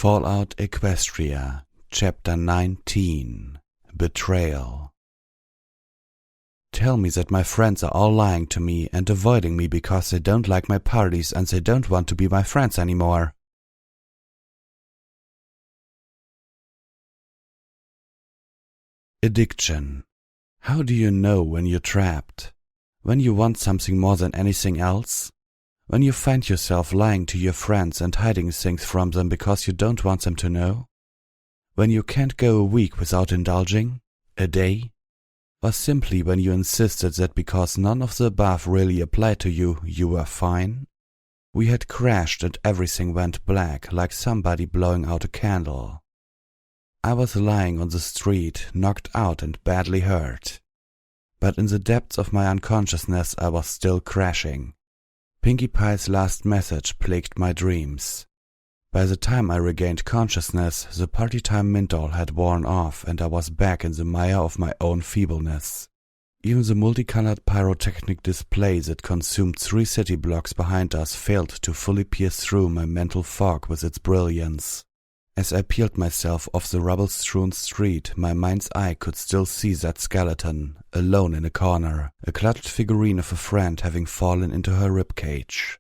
Fallout Equestria, Chapter 19, Betrayal. Tell me that my friends are all lying to me and avoiding me because they don't like my parties and they don't want to be my friends anymore. Addiction. How do you know when you're trapped? When you want something more than anything else? When you find yourself lying to your friends and hiding things from them because you don't want them to know? When you can't go a week without indulging? A day? Or simply when you insisted that because none of the above really applied to you, you were fine? We had crashed and everything went black like somebody blowing out a candle. I was lying on the street, knocked out and badly hurt. But in the depths of my unconsciousness I was still crashing. Pinkie Pie's last message plagued my dreams. By the time I regained consciousness, the party time menthol had worn off and I was back in the mire of my own feebleness. Even the multicolored pyrotechnic display that consumed 3 city blocks behind us failed to fully pierce through my mental fog with its brilliance. As I peeled myself off the rubble-strewn street, my mind's eye could still see that skeleton, alone in a corner, a clutched figurine of a friend having fallen into her ribcage.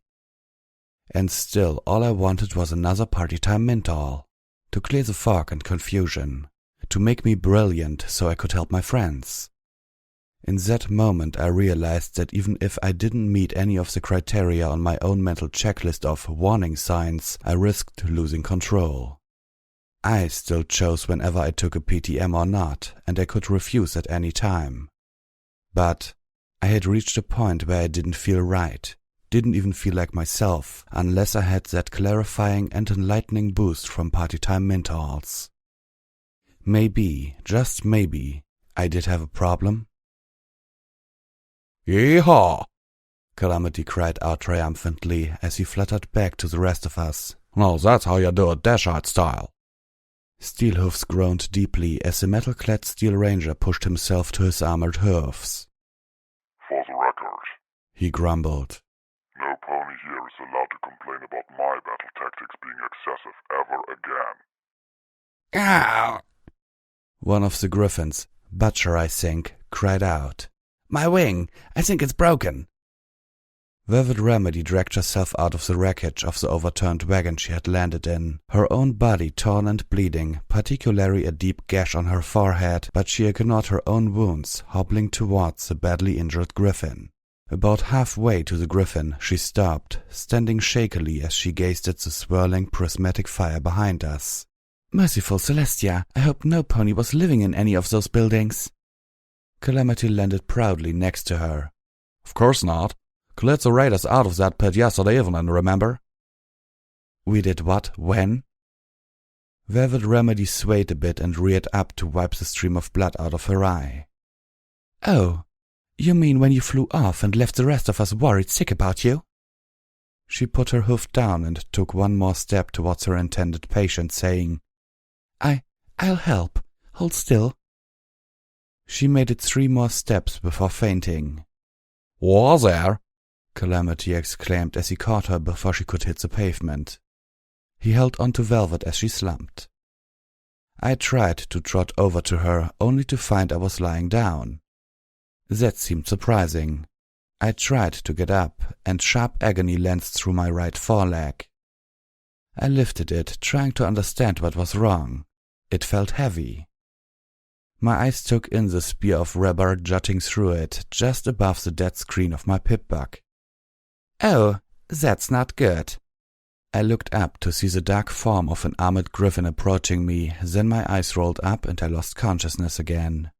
And still, all I wanted was another party-time menthol, to clear the fog and confusion, to make me brilliant so I could help my friends. In that moment I realized that even if I didn't meet any of the criteria on my own mental checklist of warning signs, I risked losing control. I still chose whenever I took a PTM or not, and I could refuse at any time. But I had reached a point where I didn't feel right, didn't even feel like myself, unless I had that clarifying and enlightening boost from party time menthols. Maybe, just maybe, I did have a problem. Yeehaw! Calamity cried out triumphantly as he fluttered back to the rest of us. Now that's how you do it Dashite style. Steelhoofs groaned deeply as the metal-clad Steel Ranger pushed himself to his armored hoofs. For the record, He grumbled. no pony here is allowed to complain about my battle tactics being excessive ever again. Ow! One of the griffins, Butcher I think, cried out. My wing! I think it's broken! Velvet Remedy dragged herself out of the wreckage of the overturned wagon she had landed in, her own body torn and bleeding, particularly a deep gash on her forehead, but she ignored her own wounds, hobbling towards the badly injured griffin. About halfway to the griffin, she stopped, standing shakily as she gazed at the swirling prismatic fire behind us. Merciful Celestia, I hope no pony was living in any of those buildings. Calamity landed proudly next to her. Of course not. Cleared the raiders out of that pit yesterday evening, remember? We did what? When? Velvet Remedy swayed a bit and reared up to wipe the stream of blood out of her eye. Oh, you mean when you flew off and left the rest of us worried sick about you? She put her hoof down and took one more step towards her intended patient, saying, I'll help. Hold still. She made it 3 more steps before fainting. Was there? Calamity exclaimed as he caught her before she could hit the pavement. He held onto Velvet as she slumped. I tried to trot over to her, only to find I was lying down. That seemed surprising. I tried to get up, and sharp agony lanced through my right foreleg. I lifted it, trying to understand what was wrong. It felt heavy. My eyes took in the spear of rubber jutting through it, just above the dead screen of my pip-buck. Oh, that's not good. I looked up to see the dark form of an armored griffin approaching me, then my eyes rolled up and I lost consciousness again.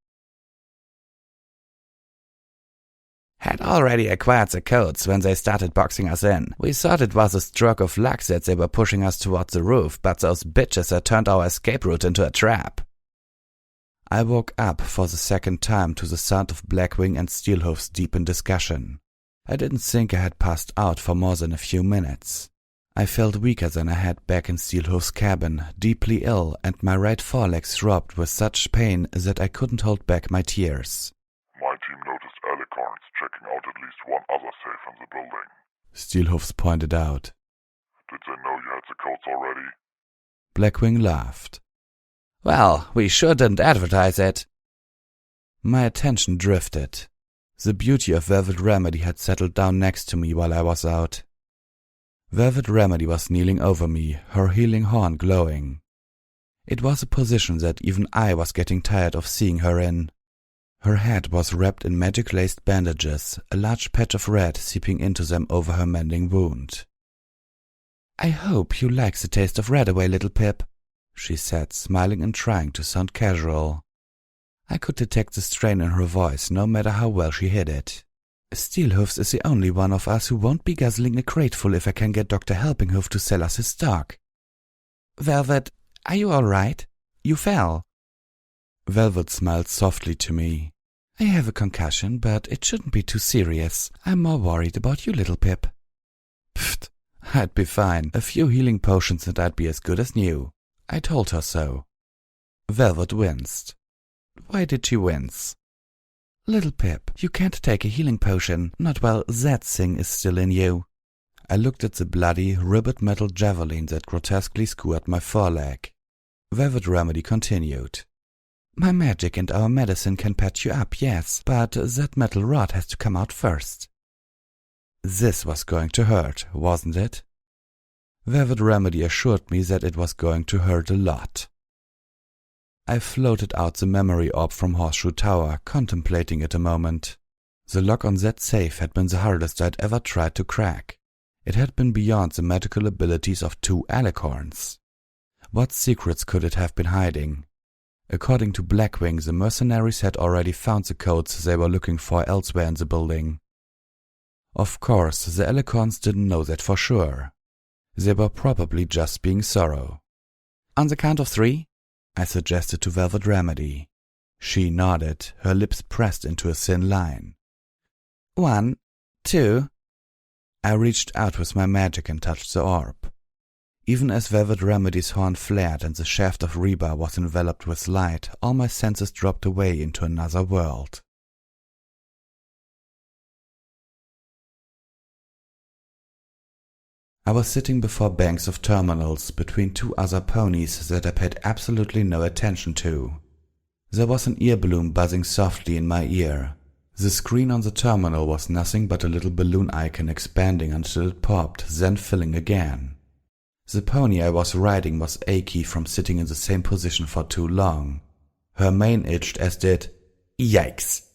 Had already acquired the codes when they started boxing us in. We thought it was a stroke of luck that they were pushing us towards the roof, but those bitches had turned our escape route into a trap. I woke up for the second time to the sound of Blackwing and Steelhoof's deep in discussion. I didn't think I had passed out for more than a few minutes. I felt weaker than I had back in Steelhoof's cabin, deeply ill, and my right foreleg throbbed with such pain that I couldn't hold back my tears. My team noticed alicorns checking out at least one other safe in the building. Steelhoofs pointed out. Did they know you had the codes already? Blackwing laughed. Well, we sure didn't advertise it. My attention drifted. The beauty of Velvet Remedy had settled down next to me while I was out. Velvet Remedy was kneeling over me, her healing horn glowing. It was a position that even I was getting tired of seeing her in. Her head was wrapped in magic-laced bandages, a large patch of red seeping into them over her mending wound. "I hope you like the taste of red away, little Pip," she said, smiling and trying to sound casual. I could detect the strain in her voice, no matter how well she hid it. "Steelhoofs is the only one of us who won't be guzzling a crateful if I can get Dr. Helpinghoof to sell us his stock. Velvet, are you all right? You fell." Velvet smiled softly to me. "I have a concussion, but it shouldn't be too serious. I'm more worried about you, little Pip." "Pfft, I'd be fine. A few healing potions and I'd be as good as new." I told her so. Velvet winced. Why did she wince? "Little Pip, you can't take a healing potion, not while that thing is still in you." I looked at the bloody, ribbed metal javelin that grotesquely skewered my foreleg. Velvet Remedy continued. "My magic and our medicine can patch you up, yes, but that metal rod has to come out first." This was going to hurt, wasn't it? Velvet Remedy assured me that it was going to hurt a lot. I floated out the memory orb from Horseshoe Tower, contemplating it a moment. The lock on that safe had been the hardest I'd ever tried to crack. It had been beyond the magical abilities of 2 alicorns. What secrets could it have been hiding? According to Blackwing, the mercenaries had already found the codes they were looking for elsewhere in the building. Of course, the alicorns didn't know that for sure. They were probably just being thorough. "On the count of 3? I suggested to Velvet Remedy. She nodded, her lips pressed into a thin line. 1, 2. I reached out with my magic and touched the orb. Even as Velvet Remedy's horn flared and the shaft of Reba was enveloped with light, all my senses dropped away into another world. I was sitting before banks of terminals between 2 other ponies that I paid absolutely no attention to. There was an ear balloon buzzing softly in my ear. The screen on the terminal was nothing but a little balloon icon expanding until it popped, then filling again. The pony I was riding was achy from sitting in the same position for too long. Her mane itched as did... Yikes!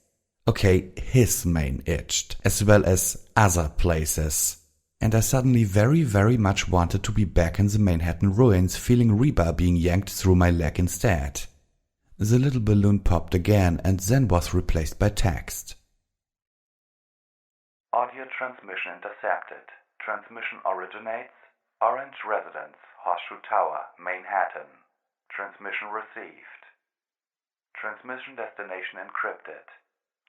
Okay, his mane itched, as well as other places. And I suddenly very, very much wanted to be back in the Manhattan ruins, feeling Reba being yanked through my leg instead. The little balloon popped again and then was replaced by text. Audio transmission intercepted. Transmission originates Orange Residence, Horseshoe Tower, Manhattan. Transmission received. Transmission destination encrypted.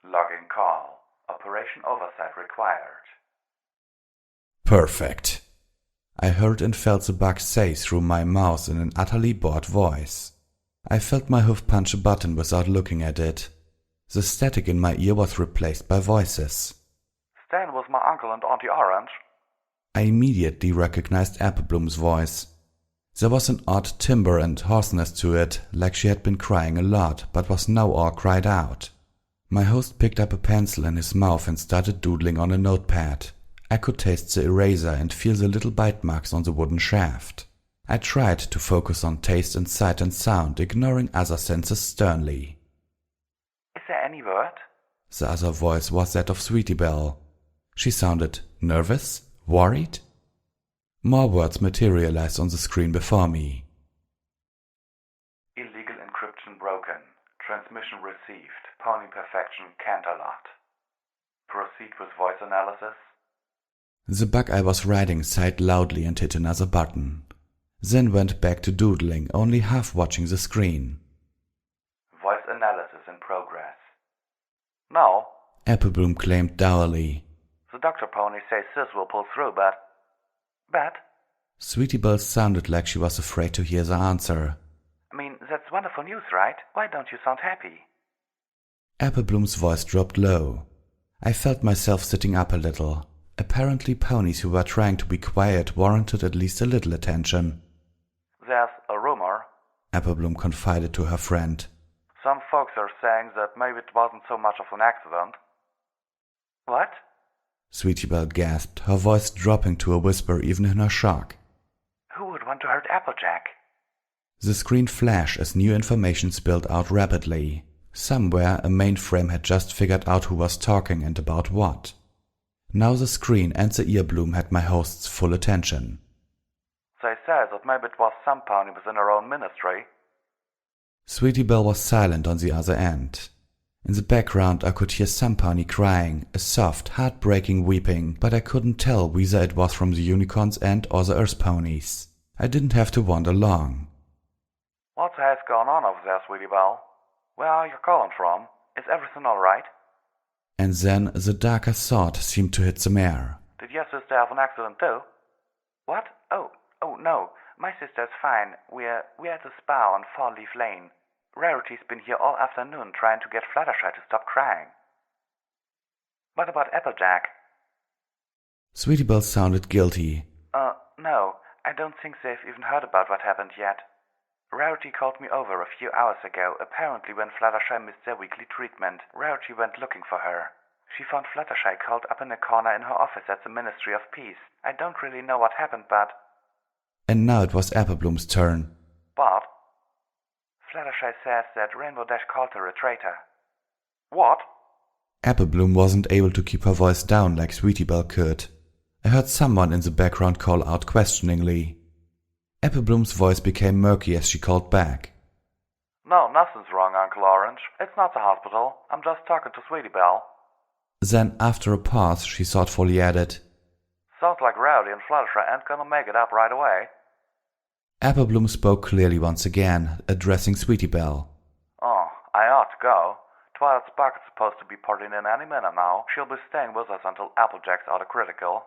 Logging call. Operation oversight required. Perfect. I heard and felt the bug say through my mouth in an utterly bored voice. I felt my hoof punch a button without looking at it. The static in my ear was replaced by voices. "Stan with my uncle and Auntie Orange." I immediately recognized Applebloom's voice. There was an odd timbre and hoarseness to it, like she had been crying a lot, but was now all cried out. My host picked up a pencil in his mouth and started doodling on a notepad. I could taste the eraser and feel the little bite marks on the wooden shaft. I tried to focus on taste and sight and sound, ignoring other senses sternly. "Is there any word?" The other voice was that of Sweetie Belle. She sounded nervous, worried. More words materialized on the screen before me. "Illegal encryption broken. Transmission received. Pony perfection Canterlot. Proceed with voice analysis." The bug I was riding sighed loudly and hit another button. Then went back to doodling, only half watching the screen. "Voice analysis in progress. Now," Applebloom claimed dourly. "the Dr. Pony says this will pull through, but... Sweetie Belle sounded like she was afraid to hear the answer. I mean, that's wonderful news, right? Why don't you sound happy?" Applebloom's voice dropped low. I felt myself sitting up a little. Apparently ponies who were trying to be quiet warranted at least a little attention. "There's a Applebloom confided to her friend. Some folks are saying that maybe it wasn't so much of an accident. What? Sweetie Belle gasped, her voice dropping to a whisper even in her shock. Who would want to hurt Applejack? The screen flashed as new information spilled out rapidly. Somewhere a mainframe had just figured out who was talking and about what. Now the screen and the earbloom had my host's full attention. They say that maybe it was some pony within her own ministry. Sweetie Belle was silent on the other end. In the background I could hear some pony crying, a soft, heartbreaking weeping, but I couldn't tell whether it was from the unicorn's end or the Earth ponies. I didn't have to wonder long. What the hell's going on over there, Sweetie Belle? Where are you calling from? Is everything alright? And then the darker thought seemed to hit the mare. Did your sister have an accident too? What? Oh no, my sister's fine. We're at the spa on Fall Leaf Lane. Rarity's been here all afternoon trying to get Fluttershy to stop crying. What about Applejack? Sweetie Belle sounded guilty. No, I don't think they've even heard about what happened yet. Rarity called me over a few hours ago. Apparently when Fluttershy missed their weekly treatment, Rarity went looking for her. She found Fluttershy curled up in a corner in her office at the Ministry of Peace. I don't really know what happened, but... And now it was Applebloom's turn. But? Fluttershy says that Rainbow Dash called her a traitor. What? Applebloom wasn't able to keep her voice down like Sweetie Belle could. I heard someone in the background call out questioningly. Applebloom's voice became murky as she called back. No, nothing's wrong, Uncle Orange. It's not the hospital. I'm just talking to Sweetie Belle. Then, after a pause, she thoughtfully added, Sounds like Rowdy and Fluttershy ain't gonna make it up right away. Applebloom spoke clearly once again, addressing Sweetie Belle. Oh, I ought to go. Twilight Spark is supposed to be porting in any minute now. She'll be staying with us until Applejack's out of critical.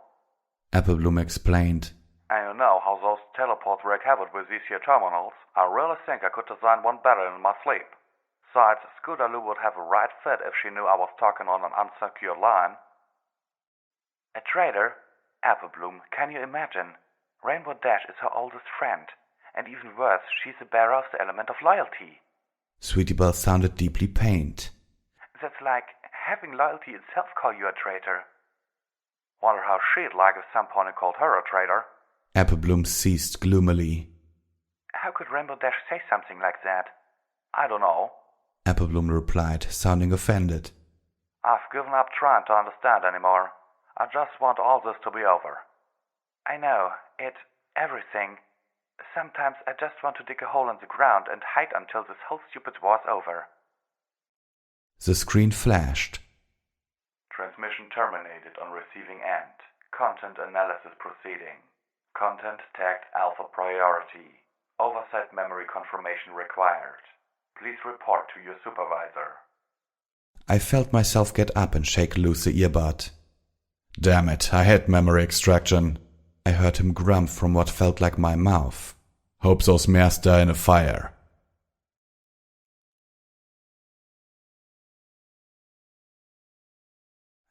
Appleblom explained. And you know how those teleports wreak havoc with these here terminals. I really think I could design one better in my sleep. Besides, Scootaloo would have a right fit if she knew I was talking on an unsecured line. A traitor? Applebloom, can you imagine? Rainbow Dash is her oldest friend. And even worse, she's the bearer of the element of loyalty. Sweetie Belle sounded deeply pained. That's like having loyalty itself call you a traitor. Wonder how she'd like if some pony called her a traitor. Applebloom ceased gloomily. How could Rainbow Dash say something like that? I don't know. Applebloom replied, sounding offended. I've given up trying to understand anymore. I just want all this to be over. I know, everything. Sometimes I just want to dig a hole in the ground and hide until this whole stupid war's over. The screen flashed. Transmission terminated on receiving end. Content analysis proceeding. Content tagged alpha priority. Oversight memory confirmation required. Please report to your supervisor. I felt myself get up and shake loose the earbud. Damn it, I hate memory extraction. I heard him grunt from what felt like my mouth. Hope those mares die in a fire.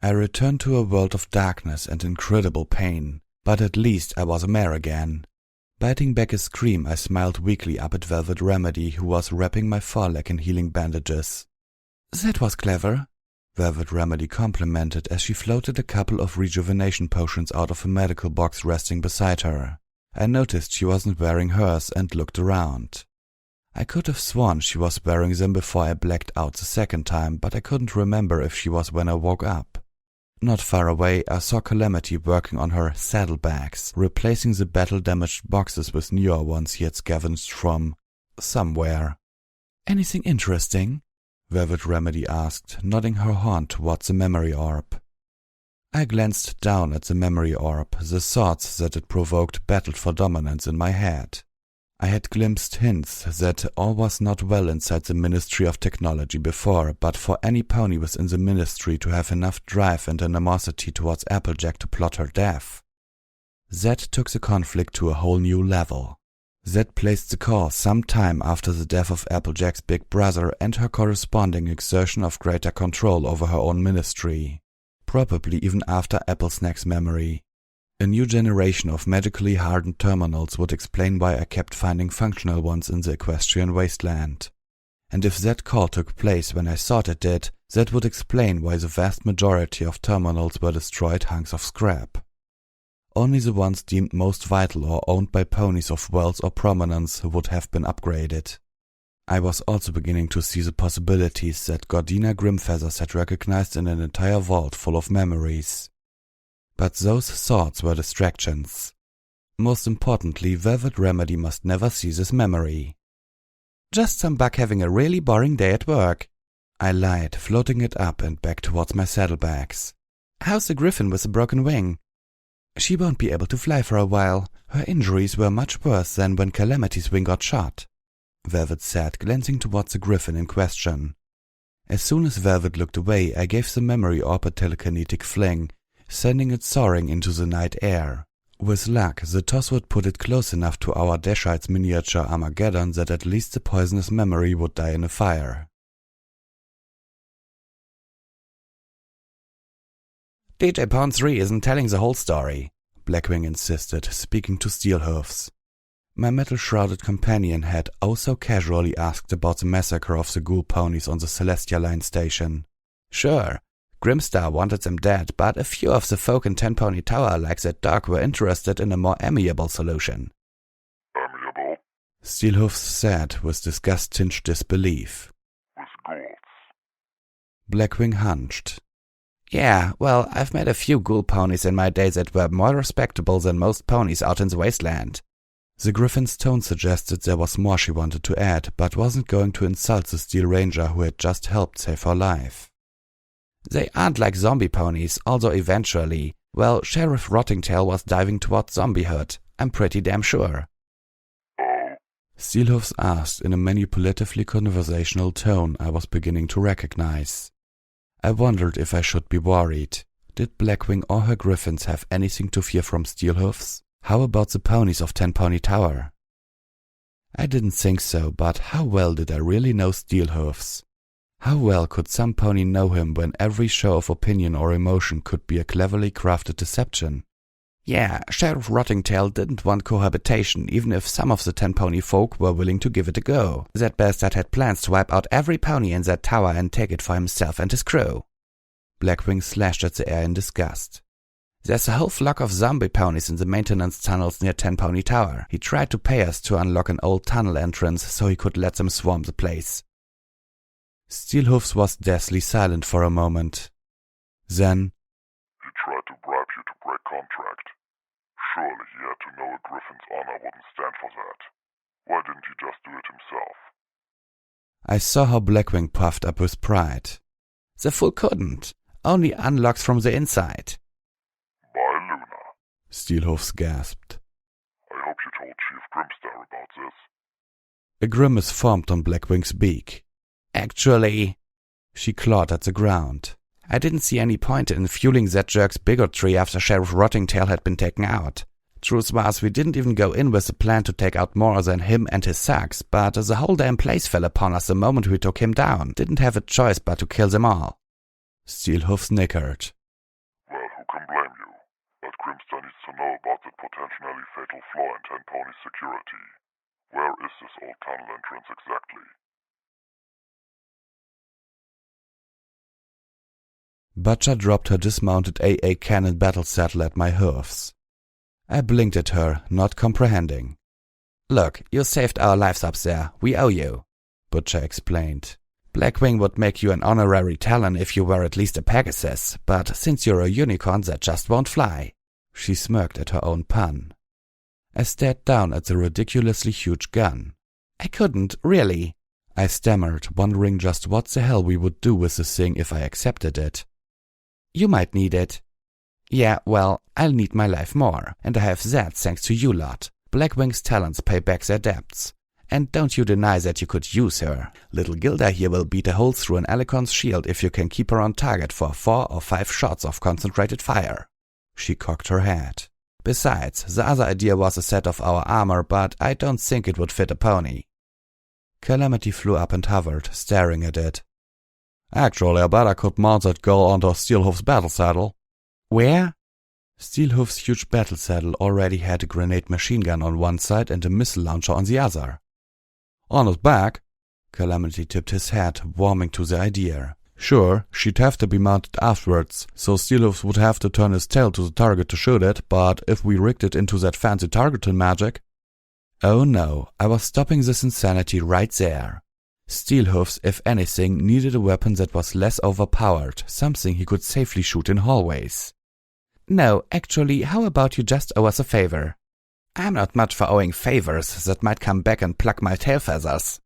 I returned to a world of darkness and incredible pain, but at least I was a mare again. Biting back a scream, I smiled weakly up at Velvet Remedy, who was wrapping my foreleg in healing bandages. That was clever, Velvet Remedy complimented as she floated a couple of rejuvenation potions out of a medical box resting beside her. I noticed she wasn't wearing hers and looked around. I could have sworn she was wearing them before I blacked out the second time, but I couldn't remember if she was when I woke up. Not far away, I saw Calamity working on her saddlebags, replacing the battle-damaged boxes with newer ones he had scavenged from somewhere. Anything interesting? Velvet Remedy asked, nodding her horn towards the memory orb. I glanced down at the memory orb. The thoughts that it provoked battled for dominance in my head. I had glimpsed hints that all was not well inside the Ministry of Technology before, but for any pony within the Ministry to have enough drive and animosity towards Applejack to plot her death. That took the conflict to a whole new level. That placed the call some time after the death of Applejack's big brother and her corresponding exertion of greater control over her own ministry. Probably even after Applesnack's memory. A new generation of magically hardened terminals would explain why I kept finding functional ones in the equestrian wasteland. And if that call took place when I thought it did, that would explain why the vast majority of terminals were destroyed hunks of scrap. Only the ones deemed most vital or owned by ponies of wealth or prominence would have been upgraded. I was also beginning to see the possibilities that Gordina Grimfeathers had recognized in an entire vault full of memories. But those thoughts were distractions. Most importantly, Velvet Remedy must never see this memory. "Just some bug having a really boring day at work," I lied, floating it up and back towards my saddlebags. "How's the griffin with the broken wing?" "She won't be able to fly for a while. Her injuries were much worse than when Calamity's wing got shot," Velvet said, glancing towards the griffin in question. As soon as Velvet looked away, I gave the memory orb a telekinetic fling, sending it soaring into the night air. With luck, the toss would put it close enough to our Dashite's miniature Armageddon that at least the poisonous memory would die in a fire. "DJ Pawn 3 isn't telling the whole story," Blackwing insisted, speaking to Steelhoofs. My metal-shrouded companion had oh so casually asked about the massacre of the ghoul ponies on the Celestia Line station. "Sure, Grimstar wanted them dead, but a few of the folk in Ten Pony Tower like that dog were interested in a more amiable solution." Amiable? Steelhoofs said with disgust-tinged disbelief. With ghouls? Blackwing hunched. "Yeah, well, I've met a few ghoul ponies in my day that were more respectable than most ponies out in the wasteland." The griffin's tone suggested there was more she wanted to add, but wasn't going to insult the Steel Ranger who had just helped save her life. "They aren't like zombie ponies, although eventually, well, Sheriff Rottingtail was diving towards zombiehood, I'm pretty damn sure." Oh? Steelhoofs asked in a manipulatively conversational tone I was beginning to recognize. I wondered if I should be worried. Did Blackwing or her griffins have anything to fear from Steelhoofs? How about the ponies of Ten Pony Tower? I didn't think so, but how well did I really know Steelhoofs? How well could some pony know him when every show of opinion or emotion could be a cleverly crafted deception? "Yeah, Sheriff Rottingtail didn't want cohabitation, even if some of the 10 pony folk were willing to give it a go. That bastard had plans to wipe out every pony in that tower and take it for himself and his crew." Blackwing slashed at the air in disgust. "There's a whole flock of zombie ponies in the maintenance tunnels near 10 Pony Tower. He tried to pay us to unlock an old tunnel entrance so he could let them swarm the place." Steelhoofs was deathly silent for a moment. Then, "He tried to bribe you to break contract. Surely he had to know a griffin's honor wouldn't stand for that. Why didn't he just do it himself?" I saw how Blackwing puffed up with pride. "The fool couldn't. Only unlocked from the inside." "By Luna." Steelhoofs gasped. "I hope you told Chief Grimstar about this." A grimace formed on Blackwing's beak. "Actually," she clawed at the ground, "I didn't see any point in fueling that jerk's bigotry after Sheriff Rottingtail had been taken out. Truth was, we didn't even go in with a plan to take out more than him and his thugs, but the whole damn place fell upon us the moment we took him down. Didn't have a choice but to kill them all." Steelhoofs nickered. "Well, who can blame you? But Grimstar needs to know about that potentially fatal flaw in Ten Pony security. Where is this old tunnel entrance exactly?" Butcher dropped her dismounted AA cannon battle saddle at my hoofs. I blinked at her, not comprehending. "Look, you saved our lives up there. We owe you," Butcher explained. "Blackwing would make you an honorary Talon if you were at least a Pegasus, but since you're a unicorn, that just won't fly." She smirked at her own pun. I stared down at the ridiculously huge gun. "I couldn't, really," I stammered, wondering just what the hell we would do with the thing if I accepted it. "You might need it." "Yeah, well, I'll need my life more, and I have that thanks to you lot. Blackwing's talents pay back their debts. And don't you deny that you could use her. Little Gilda here will beat a hole through an Alicorn's shield if you can keep her on target for 4 or 5 shots of concentrated fire." She cocked her head. "Besides, the other idea was a set of our armor, but I don't think it would fit a pony." Calamity flew up and hovered, staring at it. "Actually, I bet I could mount that girl onto Steelhoof's battle saddle." "Where?" Steelhoof's huge battle saddle already had a grenade machine gun on one side and a missile launcher on the other. On his back? Calamity tipped his head, warming to the idea. Sure, she'd have to be mounted afterwards, so Steelhoof would have to turn his tail to the target to shoot it, but if we rigged it into that fancy targeting magic… Oh no, I was stopping this insanity right there. Steelhoofs, if anything, needed a weapon that was less overpowered, something he could safely shoot in hallways. No, actually, how about you just owe us a favor? I'm not much for owing favors that might come back and pluck my tail feathers.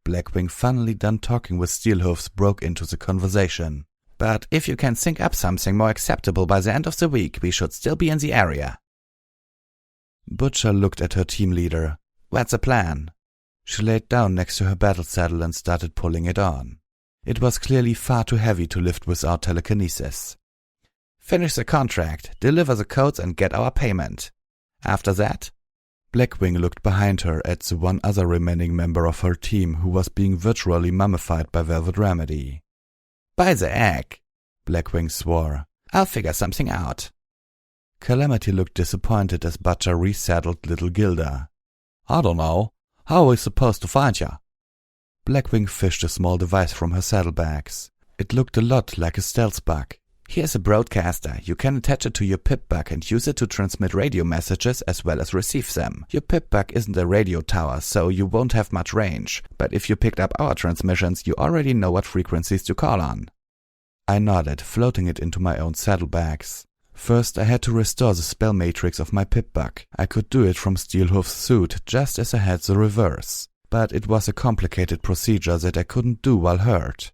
Blackwing, finally done talking with Steelhoofs, broke into the conversation. But if you can think up something more acceptable by the end of the week, we should still be in the area. Butcher looked at her team leader. What's the plan? She laid down next to her battle saddle and started pulling it on. It was clearly far too heavy to lift without telekinesis. Finish the contract, deliver the codes and get our payment. After that… Blackwing looked behind her at the one other remaining member of her team who was being virtually mummified by Velvet Remedy. By the egg, Blackwing swore. I'll figure something out. Calamity looked disappointed as Butcher resaddled little Gilda. I don't know. How are we supposed to find ya? Blackwing fished a small device from her saddlebags. It looked a lot like a stealth bug. Here's a broadcaster. You can attach it to your pip-bug and use it to transmit radio messages as well as receive them. Your pip-bug isn't a radio tower, so you won't have much range. But if you picked up our transmissions, you already know what frequencies to call on. I nodded, floating it into my own saddlebags. First, I had to restore the spell matrix of my pip-bug. I could do it from Steelhoof's suit, just as I had the reverse. But it was a complicated procedure that I couldn't do while hurt.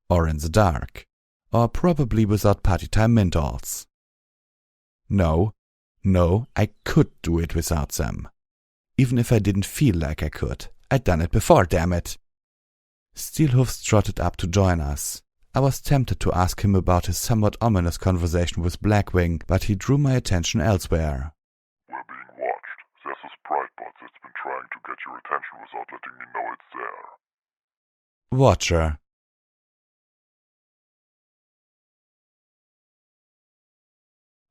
Or in the dark. Or probably without party time Mindalls. No, I could do it without them. Even if I didn't feel like I could. I'd done it before, damn it. Steelhoof trotted up to join us. I was tempted to ask him about his somewhat ominous conversation with Blackwing, but he drew my attention elsewhere. We're being watched. There's a sprite bot that's been trying to get your attention without letting me know it's there. Watcher.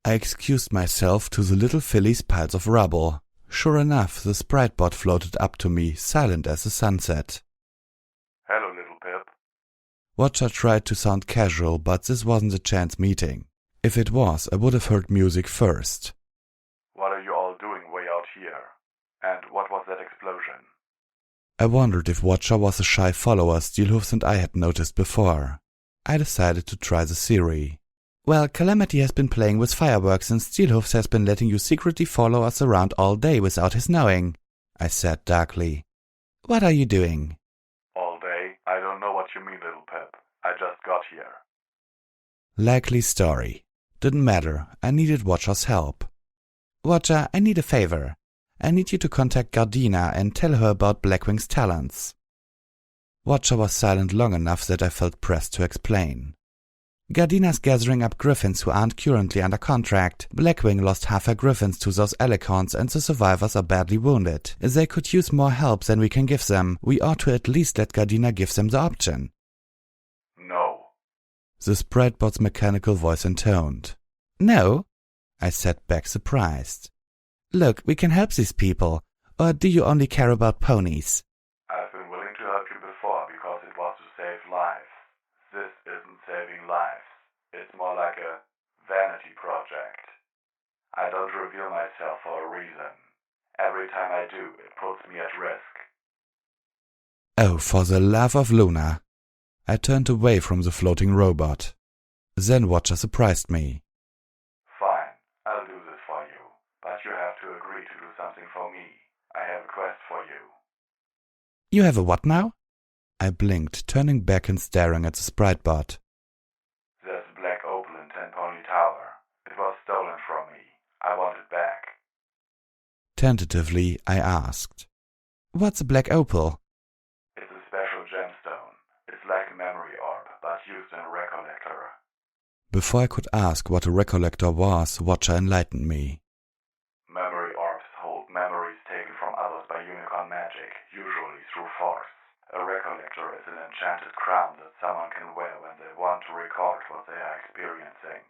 I excused myself to the little filly's piles of rubble. Sure enough, the sprite bot floated up to me, silent as the sunset. Hello, little Pip. Watcher tried to sound casual, but this wasn't a chance meeting. If it was, I would have heard music first. What are you all doing way out here? And what was that explosion? I wondered if Watcher was a shy follower Steelhoofs and I had noticed before. I decided to try the theory. Well, Calamity has been playing with fireworks and Steelhoofs has been letting you secretly follow us around all day without his knowing, I said darkly. What are you doing? All day? I don't know what you mean, little Pip. I just got here. Likely story. Didn't matter. I needed Watcher's help. Watcher, I need a favor. I need you to contact Gardena and tell her about Blackwing's talents. Watcher was silent long enough that I felt pressed to explain. Gardena's gathering up griffins who aren't currently under contract. Blackwing lost half her griffins to those alicorns and the survivors are badly wounded. They could use more help than we can give them. We ought to at least let Gardena give them the option. No. The sprite bot's mechanical voice intoned. No? I said back surprised. Look, we can help these people. Or do you only care about ponies? I've been willing to help you before because it was to save lives. This isn't saving lives. It's more like a vanity project. I don't reveal myself for a reason. Every time I do, it puts me at risk. Oh, for the love of Luna. I turned away from the floating robot. Then Watcher surprised me. Fine, I'll do this for you. But you have to agree to do something for me. I have a quest for you. You have a what now? I blinked, turning back and staring at the sprite bot. There's a black opal in Ten Pony Tower. It was stolen from me. I want it back. Tentatively, I asked. What's a black opal? It's a special gemstone. It's like a memory orb, but used in a recollector. Before I could ask what a recollector was, Watcher enlightened me. Memory orbs hold memories taken from others by unicorn magic, usually through force. A recollector is an enchanted crown that someone can wear when they want to record what they are experiencing.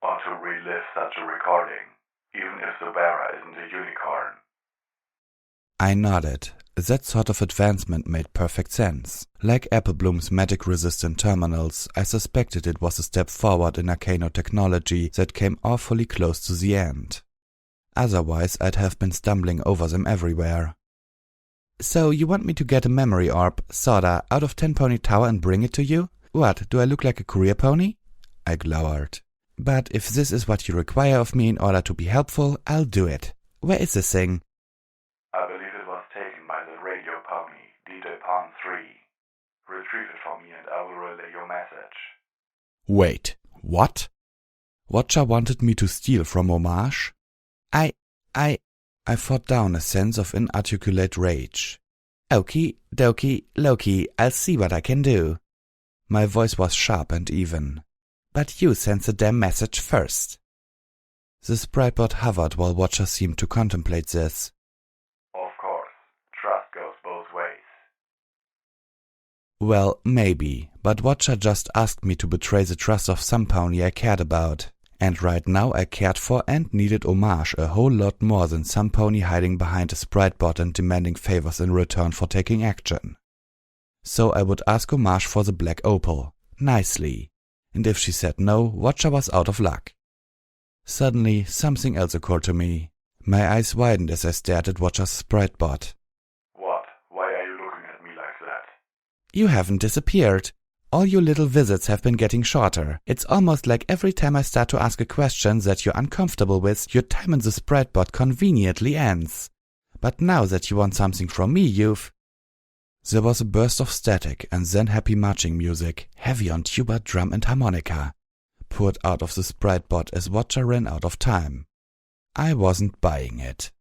Want to relive such a recording, even if the bearer isn't a unicorn? I nodded. That sort of advancement made perfect sense. Like Applebloom's magic-resistant terminals, I suspected it was a step forward in arcano technology that came awfully close to the end. Otherwise, I'd have been stumbling over them everywhere. So you want me to get a memory orb, sorta, out of 10 Pony Tower and bring it to you? What, do I look like a courier pony? I glowered. But if this is what you require of me in order to be helpful, I'll do it. Where is this thing? I believe it was taken by the radio pony, D-Pon 3. Retrieve it for me and I will relay your message. Wait, what? Watcher wanted me to steal from Homage? I fought down a sense of inarticulate rage. Okie dokie Loki, I'll see what I can do. My voice was sharp and even. But you send the damn message first. The spriteboard hovered while Watcher seemed to contemplate this. Of course, trust goes both ways. Well, maybe, but Watcher just asked me to betray the trust of some pony I cared about. And right now I cared for and needed Homage a whole lot more than some pony hiding behind a spriteboard and demanding favors in return for taking action. So I would ask Homage for the black opal, nicely, and if she said no, Watcher was out of luck. Suddenly, something else occurred to me. My eyes widened as I stared at Watcher's spriteboard. What? Why are you looking at me like that? You haven't disappeared. All your little visits have been getting shorter. It's almost like every time I start to ask a question that you're uncomfortable with, your time in the spriteboard conveniently ends. But now that you want something from me, you've... There was a burst of static and then happy marching music, heavy on tuba, drum and harmonica, poured out of the spriteboard as Watcher ran out of time. I wasn't buying it.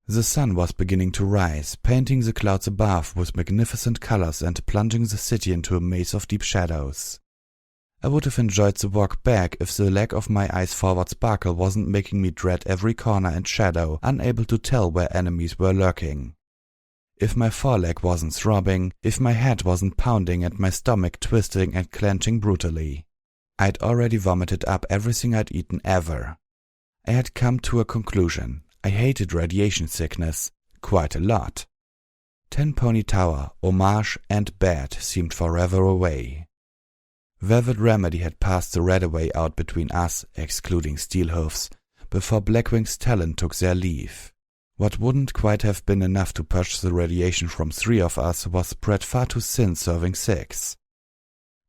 The sun was beginning to rise, painting the clouds above with magnificent colors and plunging the city into a maze of deep shadows. I would have enjoyed the walk back if the lack of my eyes forward sparkle wasn't making me dread every corner and shadow, unable to tell where enemies were lurking. If my foreleg wasn't throbbing, if my head wasn't pounding and my stomach twisting and clenching brutally. I'd already vomited up everything I'd eaten ever. I had come to a conclusion. I hated radiation sickness, quite a lot. 10 Pony Tower, Homage, and Bad seemed forever away. Velvet Remedy had passed the Redaway out between us, excluding Steelhoofs, before Blackwing's talent took their leave. What wouldn't quite have been enough to purge the radiation from 3 of us was spread far too thin serving 6.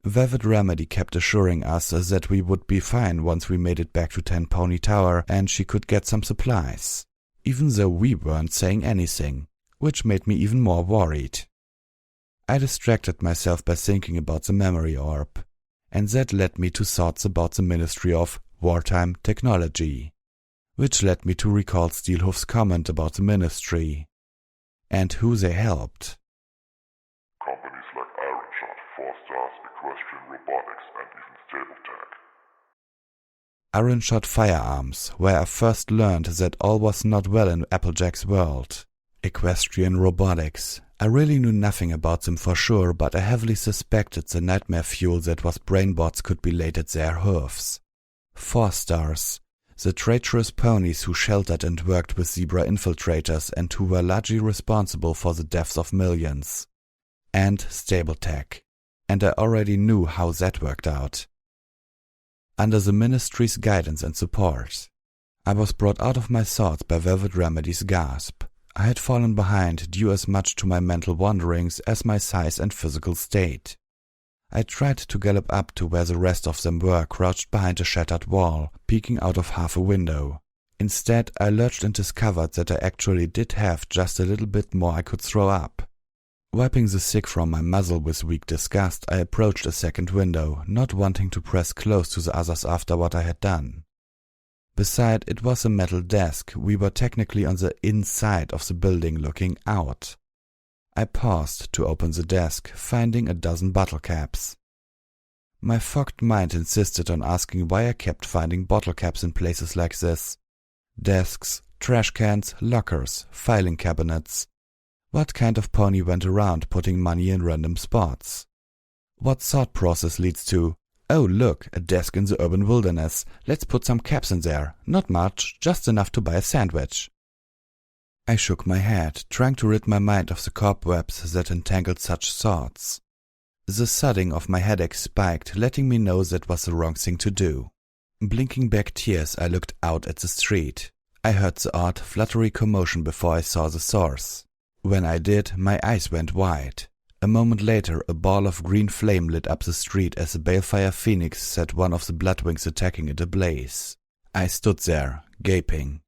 Velvet Remedy kept assuring us that we would be fine once we made it back to 10 Pony Tower and she could get some supplies, even though we weren't saying anything, which made me even more worried. I distracted myself by thinking about the memory orb, and that led me to thoughts about the Ministry of Wartime Technology, which led me to recall Steelhoof's comment about the Ministry, and who they helped. Companies like Ironshot, 4 Stars, Equestrian Robotics, and even Stabletech. Ironshot Firearms, where I first learned that all was not well in Applejack's world. Equestrian Robotics. I really knew nothing about them for sure, but I heavily suspected the nightmare fuel that was brainbots could be laid at their hooves. 4 Stars. The traitorous ponies who sheltered and worked with zebra infiltrators and who were largely responsible for the deaths of millions. And Stabletech. And I already knew how that worked out. Under the Ministry's guidance and support, I was brought out of my thoughts by Velvet Remedy's gasp. I had fallen behind due as much to my mental wanderings as my size and physical state. I tried to gallop up to where the rest of them were crouched behind a shattered wall, peeking out of half a window. Instead, I lurched and discovered that I actually did have just a little bit more I could throw up. Wiping the sick from my muzzle with weak disgust, I approached a second window, not wanting to press close to the others after what I had done. Beside, it was a metal desk. We were technically on the inside of the building looking out. I paused to open the desk, finding a dozen bottle caps. My fogged mind insisted on asking why I kept finding bottle caps in places like this. Desks, trash cans, lockers, filing cabinets. What kind of pony went around putting money in random spots? What thought process leads to, "Oh look, a desk in the urban wilderness, let's put some caps in there, not much, just enough to buy a sandwich"? I shook my head, trying to rid my mind of the cobwebs that entangled such thoughts. The thudding of my headache spiked, letting me know that was the wrong thing to do. Blinking back tears, I looked out at the street. I heard the odd, fluttery commotion before I saw the source. When I did, my eyes went wide. A moment later, a ball of green flame lit up the street as a balefire phoenix set one of the bloodwings attacking it ablaze. I stood there, gaping.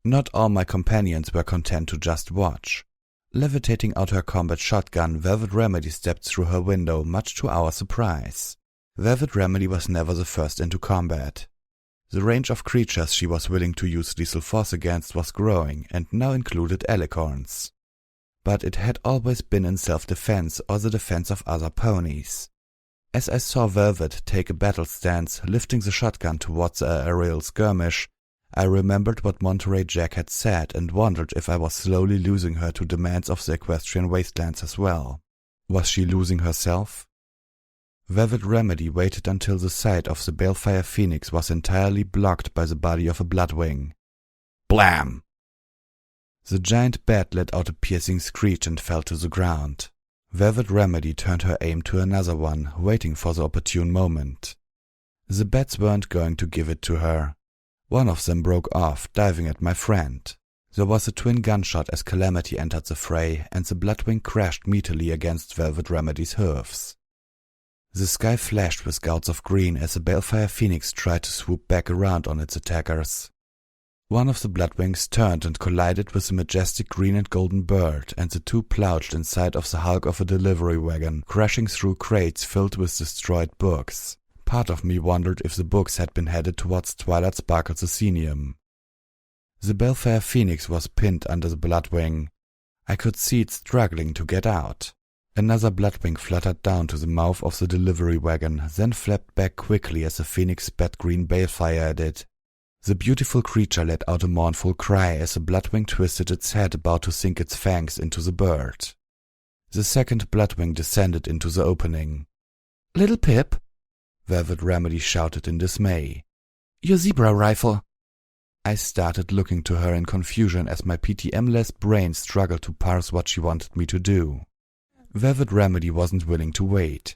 Not all my companions were content to just watch. Levitating out her combat shotgun, Velvet Remedy stepped through her window, much to our surprise. Velvet Remedy was never the first into combat. The range of creatures she was willing to use lethal force against was growing, and now included alicorns. But it had always been in self-defense or the defense of other ponies. As I saw Velvet take a battle stance, lifting the shotgun towards the aerial skirmish, I remembered what Monterey Jack had said and wondered if I was slowly losing her to demands of the equestrian wastelands as well. Was she losing herself? Velvet Remedy waited until the sight of the balefire phoenix was entirely blocked by the body of a bloodwing. Blam! The giant bat let out a piercing screech and fell to the ground. Velvet Remedy turned her aim to another one, waiting for the opportune moment. The bats weren't going to give it to her. One of them broke off, diving at my friend. There was a twin gunshot as Calamity entered the fray, and the bloodwing crashed meatily against Velvet Remedy's hooves. The sky flashed with gouts of green as the balefire phoenix tried to swoop back around on its attackers. One of the bloodwings turned and collided with the majestic green and golden bird, and the two ploughed inside of the hulk of a delivery wagon, crashing through crates filled with destroyed books. Part of me wondered if the books had been headed towards Twilight Sparkle's Athenium. The balefire phoenix was pinned under the bloodwing. I could see it struggling to get out. Another bloodwing fluttered down to the mouth of the delivery wagon, then flapped back quickly as the phoenix spat green balefire at it. The beautiful creature let out a mournful cry as the bloodwing twisted its head, about to sink its fangs into the bird. The second bloodwing descended into the opening. "Little Pip," Velvet Remedy shouted in dismay. "Your zebra rifle." I started looking to her in confusion as my PTM-less brain struggled to parse what she wanted me to do. Velvet Remedy wasn't willing to wait.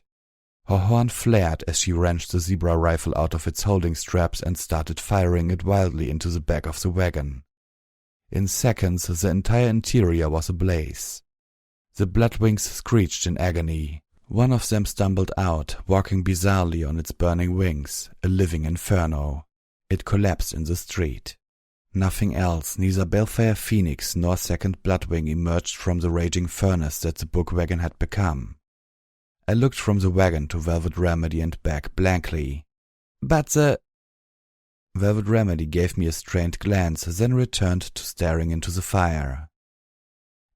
Her horn flared as she wrenched the zebra rifle out of its holding straps and started firing it wildly into the back of the wagon. In seconds, the entire interior was ablaze. The bloodwings screeched in agony. One of them stumbled out, walking bizarrely on its burning wings, a living inferno. It collapsed in the street. Nothing else, neither balefire phoenix nor second bloodwing, emerged from the raging furnace that the book wagon had become. I looked from the wagon to Velvet Remedy and back blankly. "But the—" Velvet Remedy gave me a strained glance, then returned to staring into the fire.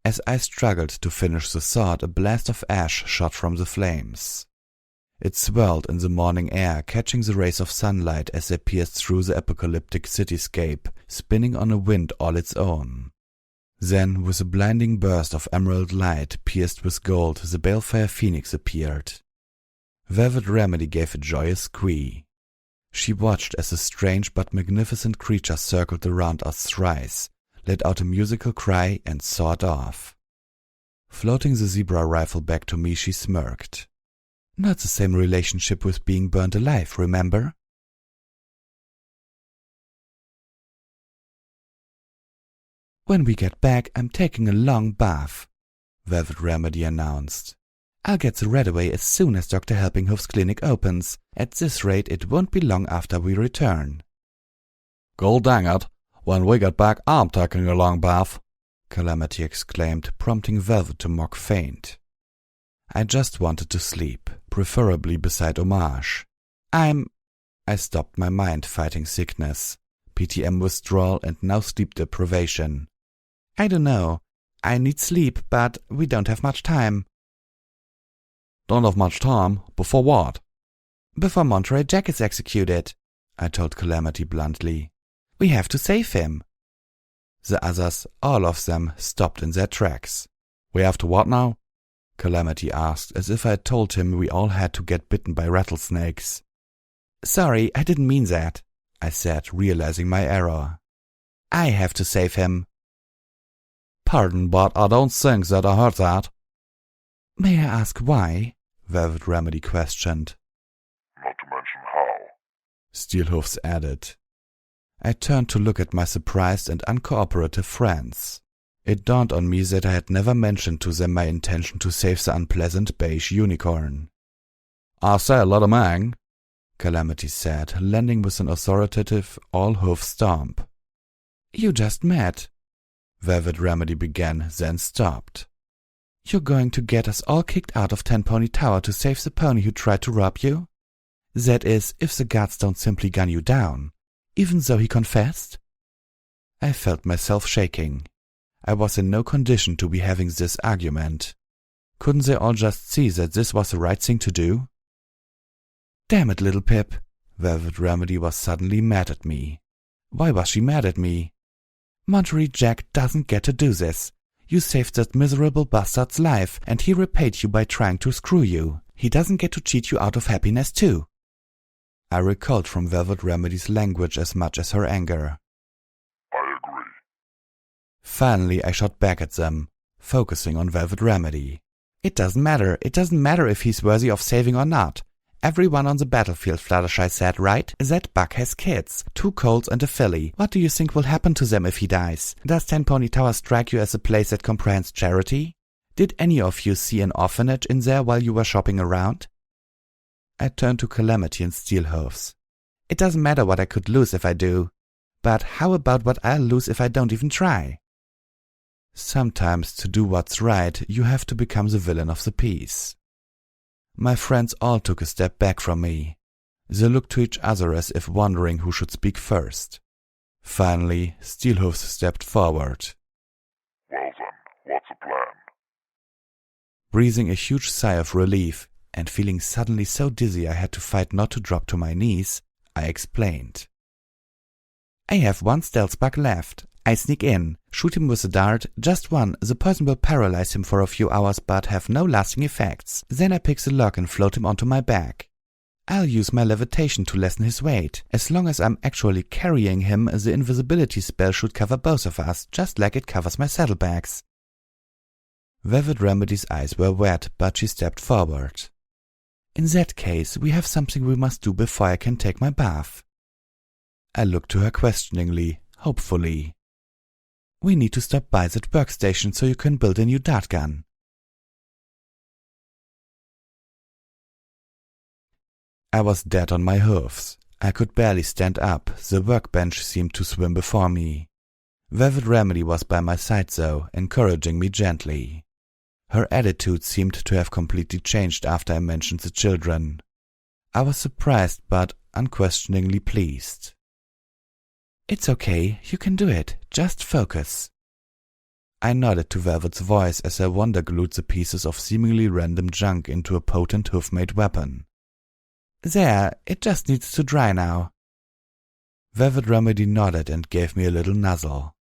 As I struggled to finish the thought, a blast of ash shot from the flames. It swirled in the morning air, catching the rays of sunlight as they pierced through the apocalyptic cityscape, spinning on a wind all its own. Then, with a blinding burst of emerald light pierced with gold, the balefire phoenix appeared. Velvet Remedy gave a joyous squeak. She watched as the strange but magnificent creature circled around us thrice, let out a musical cry, and soared off. Floating the zebra rifle back to me, she smirked. "Not the same relationship with being burned alive, remember?" "When we get back, I'm taking a long bath," Velvet Remedy announced. "I'll get the Redaway as soon as Dr. Helpinghoof's clinic opens. At this rate, it won't be long after we return." "God dang it! When we get back, I'm taking a long bath," Calamity exclaimed, prompting Velvet to mock faint. I just wanted to sleep, preferably beside Homage. I stopped my mind fighting sickness, PTM withdrawal, and now sleep deprivation. "I don't know. I need sleep, but we don't have much time." "Don't have much time? Before what?" "Before Monterey Jack is executed," I told Calamity bluntly. "We have to save him." The others, all of them, stopped in their tracks. "We have to what now?" Calamity asked, as if I had told him we all had to get bitten by rattlesnakes. Sorry, I didn't mean that, I said, realizing my error. I have to save him. Pardon, but I don't think that I heard that. May I ask why? Velvet Remedy questioned. Not to mention how, Steelhoofs added. I turned to look at my surprised and uncooperative friends. It dawned on me that I had never mentioned to them my intention to save the unpleasant beige unicorn. I say, let him hang, Calamity said, landing with an authoritative all-hoof stomp. You just met, Velvet Remedy began, then stopped. You're going to get us all kicked out of Tenpony Tower to save the pony who tried to rob you? That is, if the guards don't simply gun you down, even though he confessed? I felt myself shaking. I was in no condition to be having this argument. Couldn't they all just see that this was the right thing to do? Damn it, little Pip. Velvet Remedy was suddenly mad at me. Why was she mad at me? Monterey Jack doesn't get to do this. You saved that miserable bastard's life, and he repaid you by trying to screw you. He doesn't get to cheat you out of happiness, too. I recoiled from Velvet Remedy's language as much as her anger. I agree. Finally, I shot back at them, focusing on Velvet Remedy. It doesn't matter. It doesn't matter if he's worthy of saving or not. Everyone on the battlefield, Fluttershy said, right? That buck has kids, 2 colts and a filly. What do you think will happen to them if he dies? Does Tenpony Tower strike you as a place that comprehends charity? Did any of you see an orphanage in there while you were shopping around? I turned to Calamity and Steelhoofs. It doesn't matter what I could lose if I do. But how about what I'll lose if I don't even try? Sometimes, to do what's right, you have to become the villain of the piece. My friends all took a step back from me. They looked to each other as if wondering who should speak first. Finally, Steelhoofs stepped forward. Well then, what's the plan? Breathing a huge sigh of relief, and feeling suddenly so dizzy I had to fight not to drop to my knees, I explained. I have 1 stealth bug left. I sneak in, shoot him with a dart, just one. The poison will paralyze him for a few hours but have no lasting effects. Then I pick the lock and float him onto my back. I'll use my levitation to lessen his weight. As long as I'm actually carrying him, the invisibility spell should cover both of us, just like it covers my saddlebags. Velvet Remedy's eyes were wet, but she stepped forward. In that case, we have something we must do before I can take my bath. I looked to her questioningly, hopefully. We need to stop by that workstation so you can build a new dart gun. I was dead on my hoofs. I could barely stand up. The workbench seemed to swim before me. Velvet Remedy was by my side though, encouraging me gently. Her attitude seemed to have completely changed after I mentioned the children. I was surprised but unquestioningly pleased. It's okay, you can do it. Just focus. I nodded to Velvet's voice as I wonder-glued the pieces of seemingly random junk into a potent hoof-made weapon. There, it just needs to dry now. Velvet Remedy nodded and gave me a little nuzzle.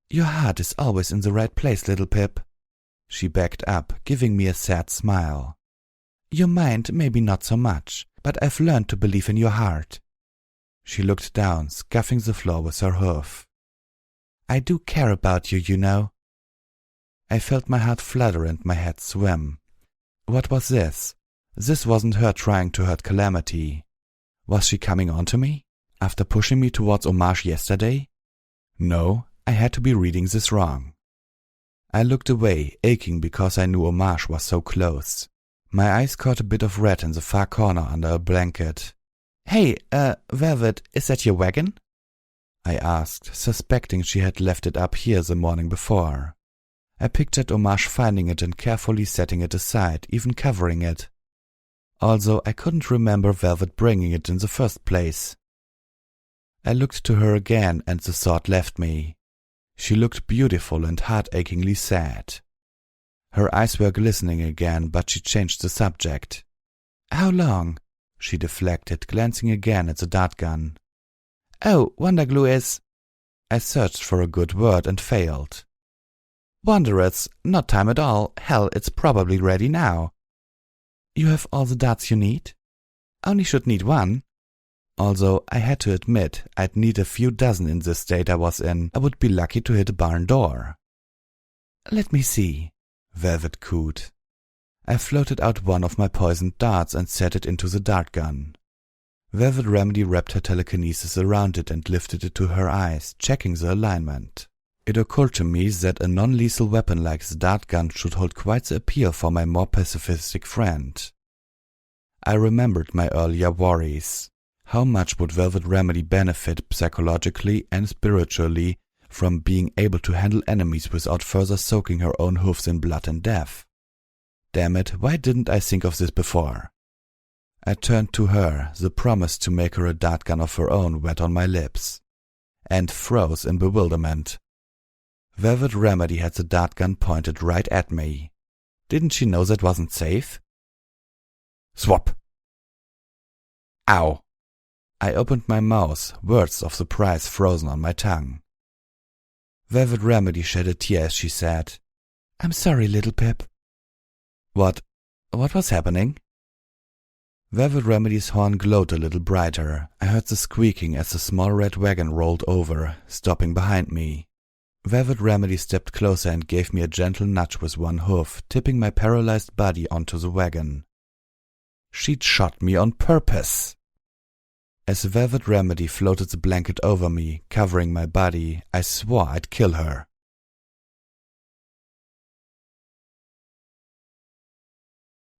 Your heart is always in the right place, little Pip. She backed up, giving me a sad smile. Your mind maybe not so much, but I've learned to believe in your heart. She looked down, scuffing the floor with her hoof. I do care about you, you know. I felt my heart flutter and my head swim. What was this? This wasn't her trying to hurt Calamity. Was she coming on to me? After pushing me towards Homage yesterday? No, I had to be reading this wrong. I looked away, aching because I knew Homage was so close. My eyes caught a bit of red in the far corner under a blanket. Hey, Velvet, is that your wagon? I asked, suspecting she had left it up here the morning before. I pictured Homage finding it and carefully setting it aside, even covering it. Also, I couldn't remember Velvet bringing it in the first place. I looked to her again and the thought left me. She looked beautiful and heart-achingly sad. Her eyes were glistening again, but she changed the subject. How long? She deflected, glancing again at the dart gun. Oh, Wonderglue is... I searched for a good word and failed. Wanderers, not time at all. Hell, it's probably ready now. You have all the darts you need? Only should need one. Although I had to admit I'd need a few dozen in the state I was in. I would be lucky to hit a barn door. Let me see, Velvet cooed. I floated out one of my poisoned darts and set it into the dart gun. Velvet Remedy wrapped her telekinesis around it and lifted it to her eyes, checking the alignment. It occurred to me that a non-lethal weapon like the dart gun should hold quite the appeal for my more pacifistic friend. I remembered my earlier worries. How much would Velvet Remedy benefit psychologically and spiritually from being able to handle enemies without further soaking her own hoofs in blood and death? Damn it, why didn't I think of this before? I turned to her, the promise to make her a dart gun of her own wet on my lips, and froze in bewilderment. Velvet Remedy had the dart gun pointed right at me. Didn't she know that wasn't safe? Swap! Ow! I opened my mouth, words of surprise frozen on my tongue. Velvet Remedy shed a tear as she said, I'm sorry, little Pip. What was happening? Velvet Remedy's horn glowed a little brighter. I heard the squeaking as the small red wagon rolled over, stopping behind me. Velvet Remedy stepped closer and gave me a gentle nudge with one hoof, tipping my paralyzed body onto the wagon. She'd shot me on purpose. As Velvet Remedy floated the blanket over me, covering my body, I swore I'd kill her.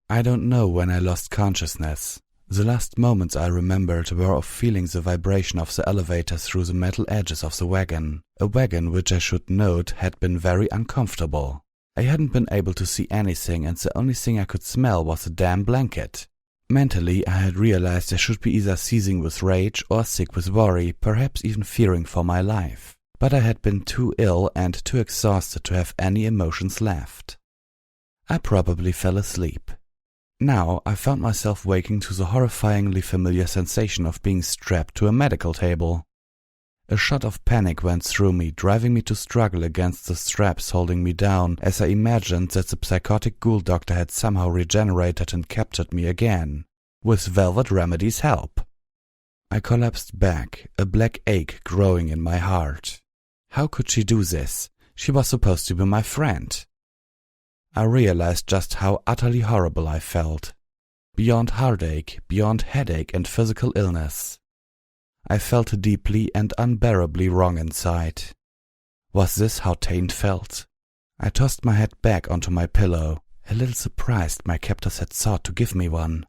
I don't know when I lost consciousness. The last moments I remembered were of feeling the vibration of the elevator through the metal edges of the wagon, a wagon which I should note had been very uncomfortable. I hadn't been able to see anything, and the only thing I could smell was the damn blanket. Mentally, I had realized I should be either seizing with rage or sick with worry, perhaps even fearing for my life. But I had been too ill and too exhausted to have any emotions left. I probably fell asleep. Now I found myself waking to the horrifyingly familiar sensation of being strapped to a medical table. A shot of panic went through me, driving me to struggle against the straps holding me down as I imagined that the psychotic ghoul doctor had somehow regenerated and captured me again, with Velvet Remedy's help. I collapsed back, a black ache growing in my heart. How could she do this? She was supposed to be my friend. I realized just how utterly horrible I felt. Beyond heartache, beyond headache and physical illness. I felt deeply and unbearably wrong inside. Was this how Taint felt? I tossed my head back onto my pillow, a little surprised my captors had sought to give me one.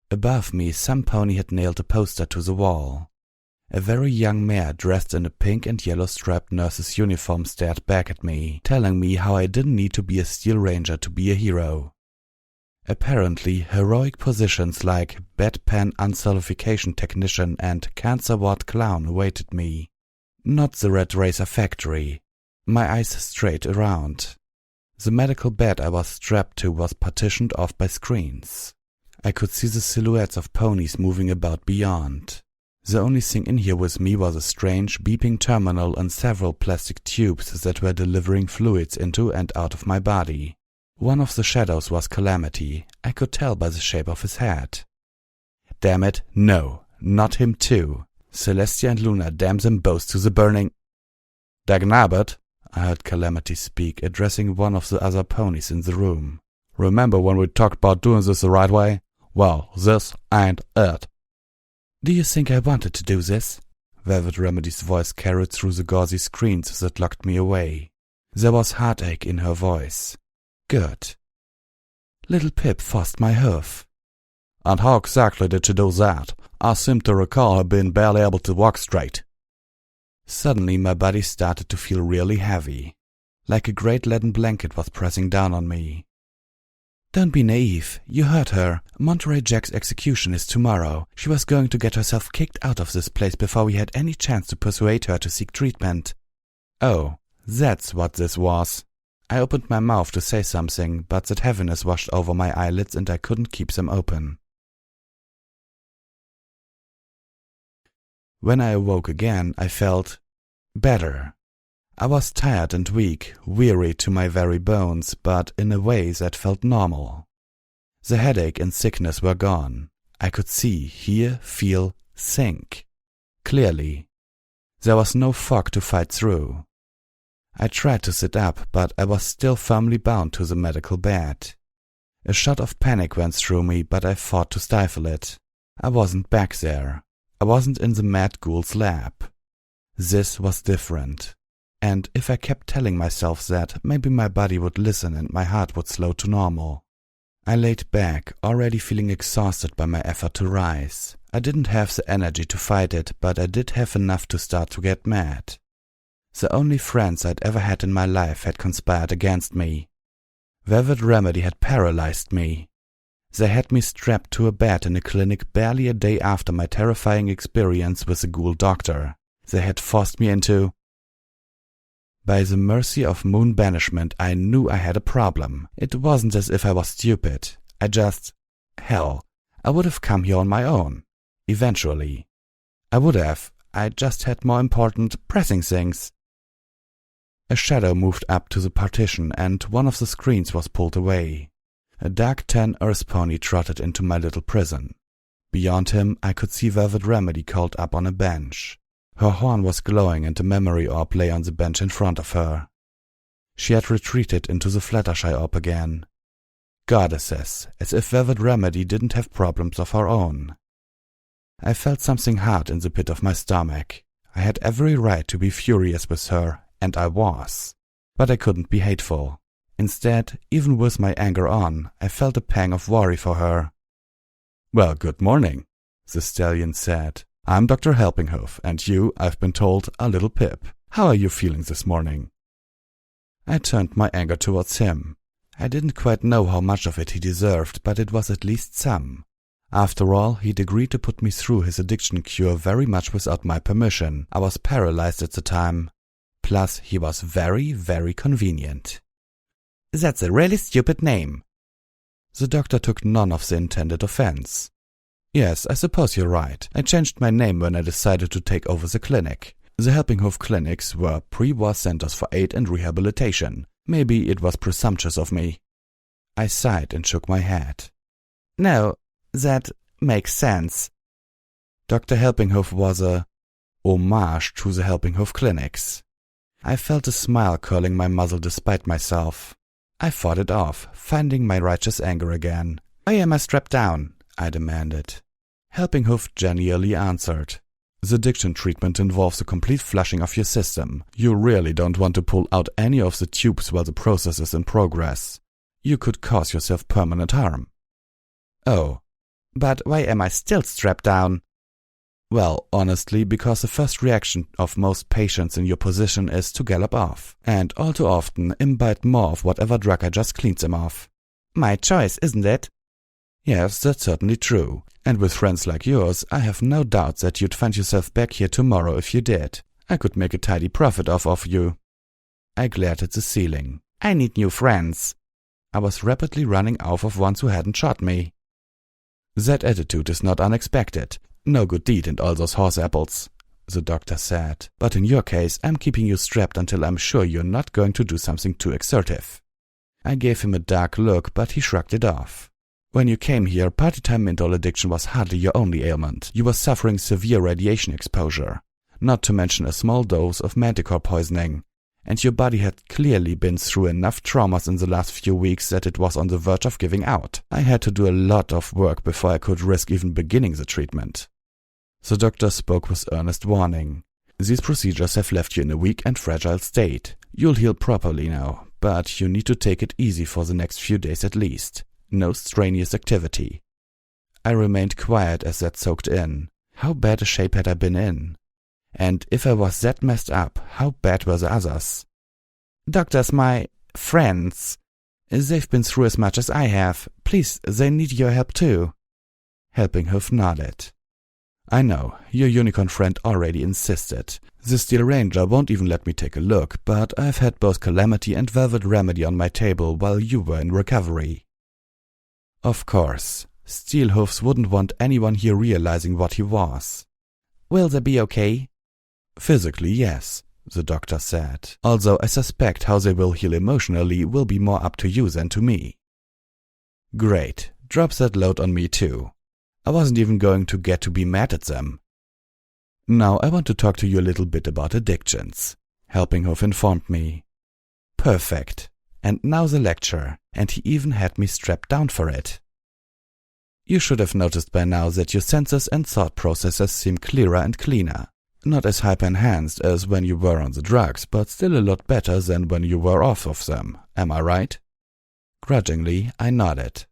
Above me, some pony had nailed a poster to the wall. A very young mare dressed in a pink and yellow striped nurse's uniform stared back at me, telling me how I didn't need to be a Steel Ranger to be a hero. Apparently, heroic positions like bedpan unsullification technician and cancer ward clown awaited me. Not the Red Racer factory. My eyes straight around. The medical bed I was strapped to was partitioned off by screens. I could see the silhouettes of ponies moving about beyond. The only thing in here with me was a strange, beeping terminal and several plastic tubes that were delivering fluids into and out of my body. One of the shadows was Calamity. I could tell by the shape of his head. Damn it, no, not him too. Celestia and Luna, damn them both to the burning... Dagnabbit, I heard Calamity speak, addressing one of the other ponies in the room. Remember when we talked about doing this the right way? Well, this ain't it. Do you think I wanted to do this? Velvet Remedy's voice carried through the gauzy screens that locked me away. There was heartache in her voice. Good. Little Pip forced my hoof. And how exactly did she do that? I seem to recall her being barely able to walk straight. Suddenly my body started to feel really heavy, like a great leaden blanket was pressing down on me. Don't be naive. You heard her. Monterey Jack's execution is tomorrow. She was going to get herself kicked out of this place before we had any chance to persuade her to seek treatment. Oh, that's what this was. I opened my mouth to say something, but that heaviness washed over my eyelids and I couldn't keep them open. When I awoke again, I felt better. I was tired and weak, weary to my very bones, but in a way that felt normal. The headache and sickness were gone. I could see, hear, feel, think. Clearly. There was no fog to fight through. I tried to sit up, but I was still firmly bound to the medical bed. A shot of panic went through me, but I fought to stifle it. I wasn't back there. I wasn't in the mad ghoul's lab. This was different. And if I kept telling myself that, maybe my body would listen and my heart would slow to normal. I laid back, already feeling exhausted by my effort to rise. I didn't have the energy to fight it, but I did have enough to start to get mad. The only friends I'd ever had in my life had conspired against me. Velvet Remedy had paralyzed me. They had me strapped to a bed in a clinic barely a day after my terrifying experience with the ghoul doctor. They had forced me into... By the mercy of moon banishment, I knew I had a problem. It wasn't as if I was stupid. Hell, I would have come here on my own. Eventually. I would have. I just had more important, pressing things. A shadow moved up to the partition and one of the screens was pulled away. A dark tan earth pony trotted into my little prison. Beyond him, I could see Velvet Remedy curled up on a bench. Her horn was glowing and a memory orb lay on the bench in front of her. She had retreated into the Fluttershy orb again. Goddesses, as if Velvet Remedy didn't have problems of her own. I felt something hard in the pit of my stomach. I had every right to be furious with her, and I was. But I couldn't be hateful. Instead, even with my anger on, I felt a pang of worry for her. "Well, good morning," the stallion said. "I'm Dr. Helpinghoof, and you, I've been told, are Little Pip. How are you feeling this morning?" I turned my anger towards him. I didn't quite know how much of it he deserved, but it was at least some. After all, he'd agreed to put me through his addiction cure very much without my permission. I was paralyzed at the time. Plus, he was very, very convenient. "That's a really stupid name." The doctor took none of the intended offense. "Yes, I suppose you're right. I changed my name when I decided to take over the clinic. The Helpinghoof clinics were pre-war centers for aid and rehabilitation. Maybe it was presumptuous of me." I sighed and shook my head. "No, that makes sense." Dr. Helpinghoof was a homage to the Helpinghoof clinics. I felt a smile curling my muzzle despite myself. I fought it off, finding my righteous anger again. "Why am I strapped down?" I demanded. Helpinghoof genially answered. "The addiction treatment involves a complete flushing of your system. You really don't want to pull out any of the tubes while the process is in progress. You could cause yourself permanent harm." "Oh, but why am I still strapped down?" "Well, honestly, because the first reaction of most patients in your position is to gallop off, and all too often imbibe more of whatever drug I just cleaned them off." "My choice, isn't it?" "Yes, that's certainly true. And with friends like yours, I have no doubt that you'd find yourself back here tomorrow if you did. I could make a tidy profit off of you." I glared at the ceiling. "I need new friends." I was rapidly running out of ones who hadn't shot me. "That attitude is not unexpected. No good deed and all those horse apples," the doctor said. "But in your case, I'm keeping you strapped until I'm sure you're not going to do something too exertive." I gave him a dark look, but he shrugged it off. "When you came here, party-time menthol addiction was hardly your only ailment. You were suffering severe radiation exposure, not to mention a small dose of manticore poisoning. And your body had clearly been through enough traumas in the last few weeks that it was on the verge of giving out. I had to do a lot of work before I could risk even beginning the treatment." The doctor spoke with earnest warning. "These procedures have left you in a weak and fragile state. You'll heal properly now, but you need to take it easy for the next few days at least. No strenuous activity." I remained quiet as that soaked in. How bad a shape had I been in? And if I was that messed up, how bad were the others? "Doctors, my friends. They've been through as much as I have. Please, they need your help too." Helpinghoof nodded. "I know, your unicorn friend already insisted. The Steel Ranger won't even let me take a look, but I've had both Calamity and Velvet Remedy on my table while you were in recovery." Of course, Steelhoofs wouldn't want anyone here realizing what he was. "Will they be okay?" "Physically, yes. the doctor said. "Also, I suspect how they will heal emotionally will be more up to you than to me." Great. Drop that load on me too. I wasn't even going to get to be mad at them. "Now I want to talk to you a little bit about addictions," Helpinghof informed me. "Perfect. And now the lecture, and he even had me strapped down for it. You should have noticed by now that your senses and thought processes seem clearer and cleaner. Not as hyper-enhanced as when you were on the drugs, but still a lot better than when you were off of them. Am I right?" Grudgingly, I nodded.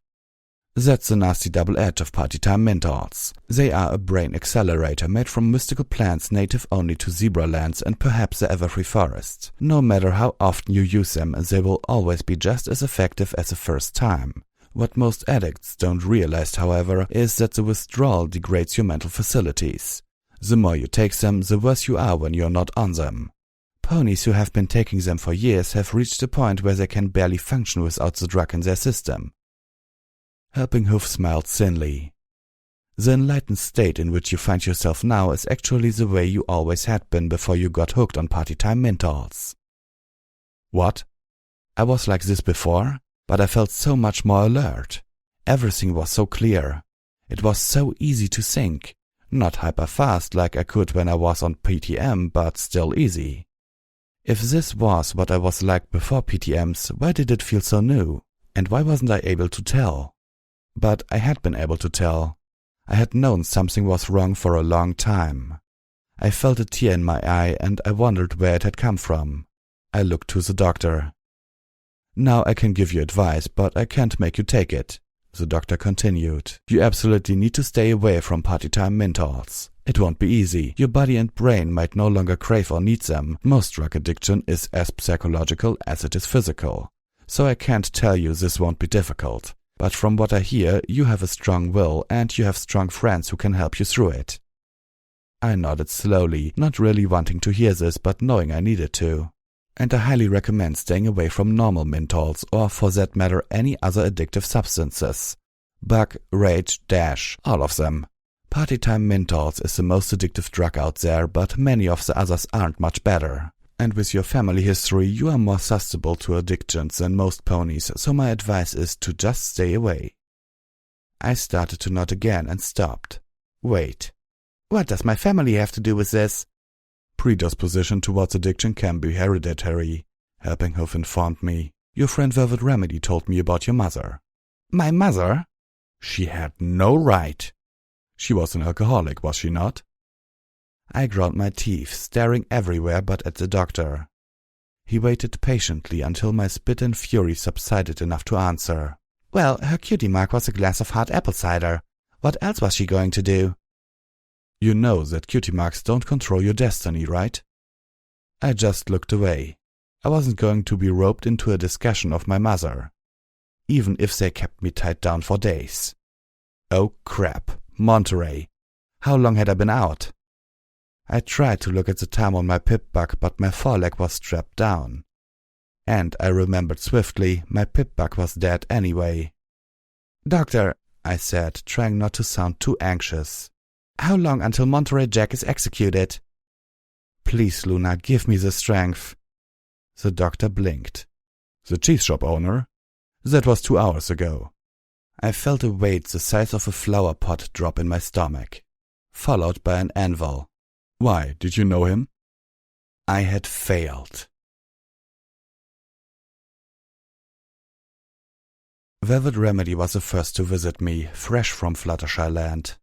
"That's the nasty double edge of party-time mentals. They are a brain accelerator made from mystical plants native only to zebra lands and perhaps the everfree forest. No matter how often you use them, they will always be just as effective as the first time. What most addicts don't realize, however, is that the withdrawal degrades your mental facilities. The more you take them, the worse you are when you're not on them. Ponies who have been taking them for years have reached a point where they can barely function without the drug in their system." Helpinghof smiled thinly. "The enlightened state in which you find yourself now is actually the way you always had been before you got hooked on party-time mentals." "What? I was like this before? But I felt so much more alert. Everything was so clear. It was so easy to think. Not hyper-fast like I could when I was on PTM, but still easy. If this was what I was like before PTMs, why did it feel so new? And why wasn't I able to tell?" But I had been able to tell. I had known something was wrong for a long time. I felt a tear in my eye and I wondered where it had come from. I looked to the doctor. "Now I can give you advice, but I can't make you take it," the doctor continued. "You absolutely need to stay away from party-time mentals. It won't be easy. Your body and brain might no longer crave or need them. Most drug addiction is as psychological as it is physical. So I can't tell you this won't be difficult. But from what I hear, you have a strong will and you have strong friends who can help you through it." I nodded slowly, not really wanting to hear this, but knowing I needed to. "And I highly recommend staying away from normal menthols, or for that matter any other addictive substances. Bug, rage, dash, all of them. Party-time menthols is the most addictive drug out there, but many of the others aren't much better. And with your family history, you are more susceptible to addictions than most ponies, so my advice is to just stay away." I started to nod again and stopped. "Wait. What does my family have to do with this?" "Predisposition towards addiction can be hereditary," Helpinghof informed me. "Your friend Velvet Remedy told me about your mother." "My mother?" "She had no right. She was an alcoholic, was she not?" I ground my teeth, staring everywhere but at the doctor. He waited patiently until my spit and fury subsided enough to answer. "Well, her cutie mark was a glass of hard apple cider. What else was she going to do?" "You know that cutie marks don't control your destiny, right?" I just looked away. I wasn't going to be roped into a discussion of my mother, even if they kept me tied down for days. Oh crap, Monterey. How long had I been out? I tried to look at the time on my pip-bug, but my foreleg was strapped down. And I remembered swiftly, my pip-bug was dead anyway. "Doctor," I said, trying not to sound too anxious, "how long until Monterey Jack is executed?" "Please, Luna, give me the strength." The doctor blinked. "The cheese shop owner? That was 2 hours ago." I felt a weight the size of a flower pot drop in my stomach, followed by an anvil. "Why, did you know him?" I had failed. Velvet Remedy was the first to visit me, fresh from Fluttershy Land.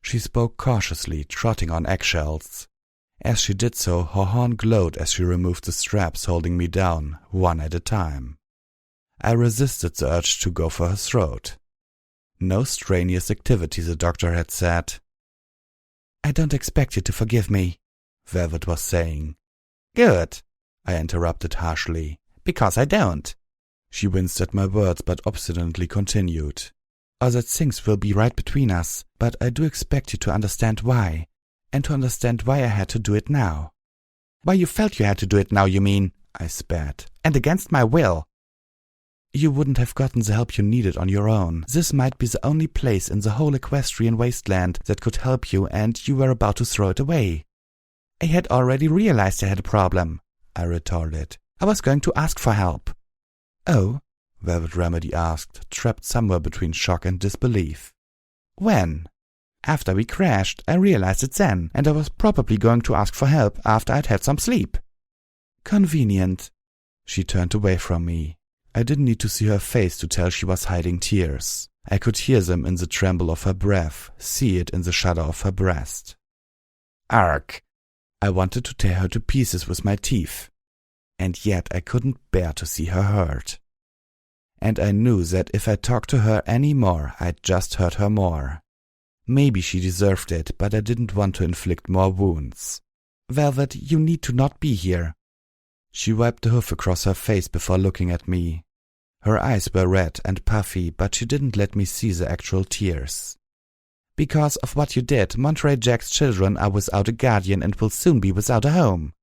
She spoke cautiously, trotting on eggshells. As she did so, her horn glowed as she removed the straps holding me down, one at a time. I resisted the urge to go for her throat. No strenuous activity, the doctor had said. "I don't expect you to forgive me," Velvet was saying. "Good," I interrupted harshly, "because I don't." She winced at my words, but obstinately continued. "Or that things will be right between us, but I do expect you to understand why, and to understand why I had to do it now." "Why you felt you had to do it now, you mean?" I spat. "And against my will." "You wouldn't have gotten the help you needed on your own. This might be the only place in the whole equestrian wasteland that could help you, and you were about to throw it away. I had already realized I had a problem, I retorted. I was going to ask for help. Oh? Velvet Remedy asked, trapped somewhere between shock and disbelief. When? After we crashed, I realized it then, and I was probably going to ask for help after I'd had some sleep. Convenient. She turned away from me. I didn't need to see her face to tell she was hiding tears. I could hear them in the tremble of her breath, see it in the shudder of her breast. Arg! I wanted to tear her to pieces with my teeth. And yet I couldn't bear to see her hurt. And I knew that if I talked to her any more, I'd just hurt her more. Maybe she deserved it, but I didn't want to inflict more wounds. Velvet, you need to not be here. She wiped the hoof across her face before looking at me. Her eyes were red and puffy, but she didn't let me see the actual tears. Because of what you did, Monterey Jack's children are without a guardian and will soon be without a home,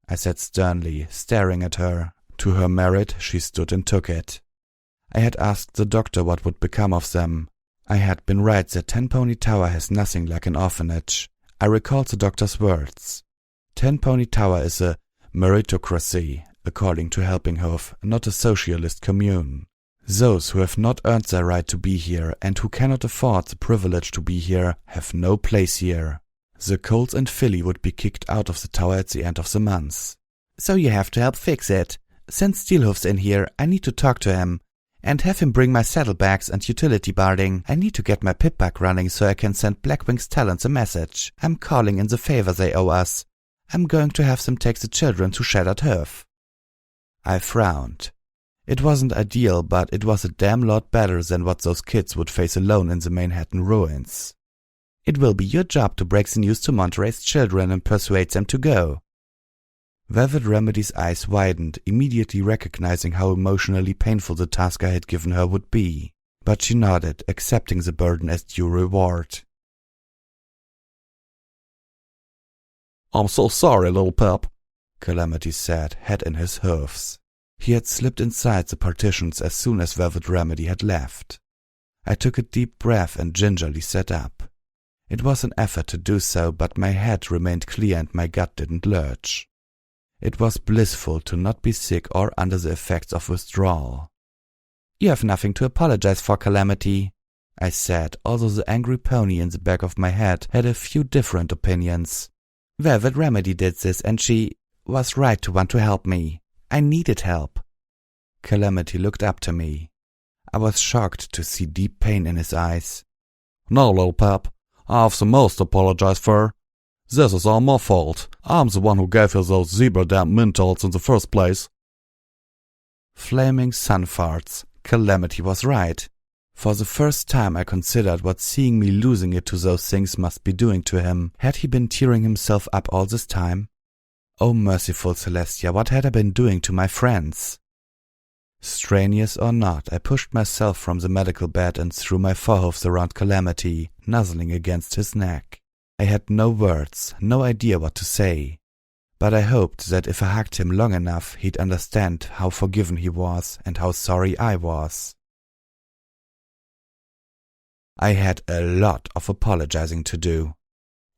I said sternly, staring at her. To her merit, she stood and took it. I had asked the doctor what would become of them. I had been right that Ten Pony Tower has nothing like an orphanage. I recalled the doctor's words. Ten Pony Tower is a meritocracy, according to Helping Hoof, not a socialist commune. Those who have not earned their right to be here and who cannot afford the privilege to be here have no place here. The Colts and Philly would be kicked out of the tower at the end of the month. So you have to help fix it. Since Steelhoof's in here, I need to talk to him. And have him bring my saddlebags and utility barding. I need to get my pip-bug running so I can send Blackwing's talents a message. I'm calling in the favor they owe us. I'm going to have them take the children to Shattered Hoof. I frowned. It wasn't ideal, but it was a damn lot better than what those kids would face alone in the Manhattan ruins. It will be your job to break the news to Monterey's children and persuade them to go. Velvet Remedy's eyes widened, immediately recognizing how emotionally painful the task I had given her would be. But she nodded, accepting the burden as due reward. I'm so sorry, little pup, Calamity said, head in his hoofs. He had slipped inside the partitions as soon as Velvet Remedy had left. I took a deep breath and gingerly sat up. It was an effort to do so, but my head remained clear and my gut didn't lurch. It was blissful to not be sick or under the effects of withdrawal. You have nothing to apologize for, Calamity, I said, although the angry pony in the back of my head had a few different opinions. Velvet Remedy did this and she was right to want to help me. I needed help. Calamity looked up to me. I was shocked to see deep pain in his eyes. No, little pup, I have the most to apologize for. This is all my fault. I'm the one who gave you those zebra-damn Mintalls in the first place. Flaming sun farts. Calamity was right. For the first time I considered what seeing me losing it to those things must be doing to him. Had he been tearing himself up all this time? Oh, merciful Celestia, what had I been doing to my friends? Strenuous or not, I pushed myself from the medical bed and threw my forehoofs around Calamity, nuzzling against his neck. I had no words, no idea what to say, but I hoped that if I hugged him long enough, he'd understand how forgiven he was and how sorry I was. I had a lot of apologizing to do.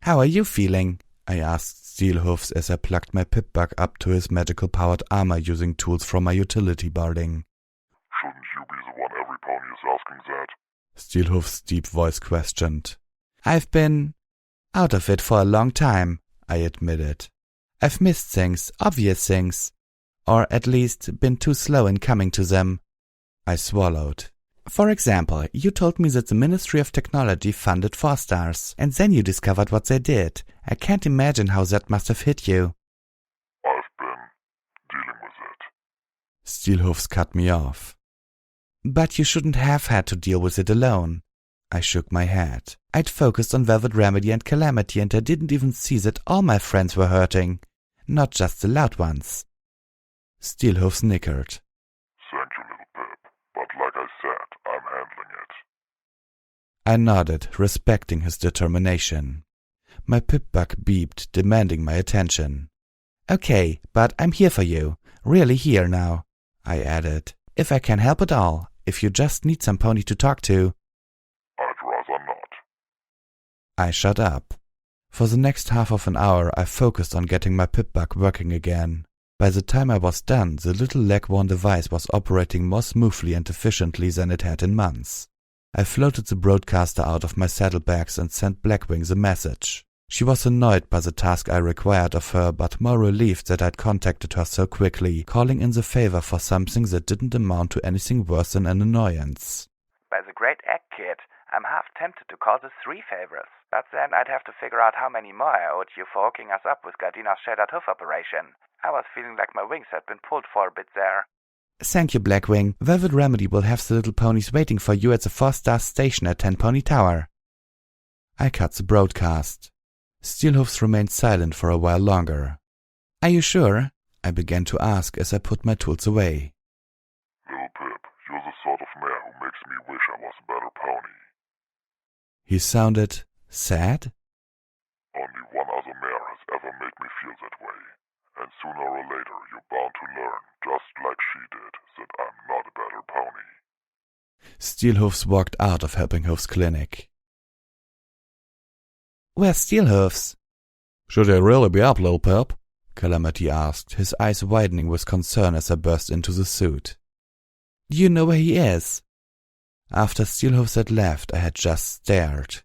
How are you feeling? I asked Steelhoofs as I plugged my pip-bug up to his magical-powered armor using tools from my utility barding. Shouldn't you be the one every pony is asking that? Steelhoof's deep voice questioned. I've been out of it for a long time, I admitted. I've missed things, obvious things, or at least been too slow in coming to them. I swallowed. For example, you told me that the Ministry of Technology funded 4-stars, and then you discovered what they did. I can't imagine how that must have hit you. I've been dealing with it. Steelhoofs cut me off. But you shouldn't have had to deal with it alone. I shook my head. I'd focused on Velvet Remedy and Calamity, and I didn't even see that all my friends were hurting. Not just the loud ones. Steelhoofs nickered. Thank you, little Pip, but like I said, I'm handling it. I nodded, respecting his determination. My pip-bug beeped, demanding my attention. Okay, but I'm here for you. Really here now, I added. If I can help at all, if you just need some pony to talk to. I'd rather not. I shut up. For the next half of an hour I focused on getting my pip-bug working again. By the time I was done, the little leg-worn device was operating more smoothly and efficiently than it had in months. I floated the broadcaster out of my saddlebags and sent Blackwing the message. She was annoyed by the task I required of her, but more relieved that I'd contacted her so quickly, calling in the favor for something that didn't amount to anything worse than an annoyance. By the great egg kid, I'm half tempted to call this 3 favors. But then I'd have to figure out how many more I owed you for hooking us up with Gardina's shattered hoof operation. I was feeling like my wings had been pulled for a bit there. Thank you, Blackwing. Velvet Remedy will have the little ponies waiting for you at the 4-star station at 10 Pony Tower. I cut the broadcast. Steelhoofs remained silent for a while longer. Are you sure? I began to ask as I put my tools away. Little Pip, you're the sort of mare who makes me wish I was a better pony. He sounded sad? Only one other mare has ever made me feel that way. And sooner or later you're bound to learn, just like she did, that I'm not a better pony. Steelhoofs walked out of Helpinghoof's clinic. Where's Steelhoofs? Should he really be up, little Pip? Calamity asked, his eyes widening with concern as I burst into the suit. Do you know where he is? After Steelhoofs had left, I had just stared.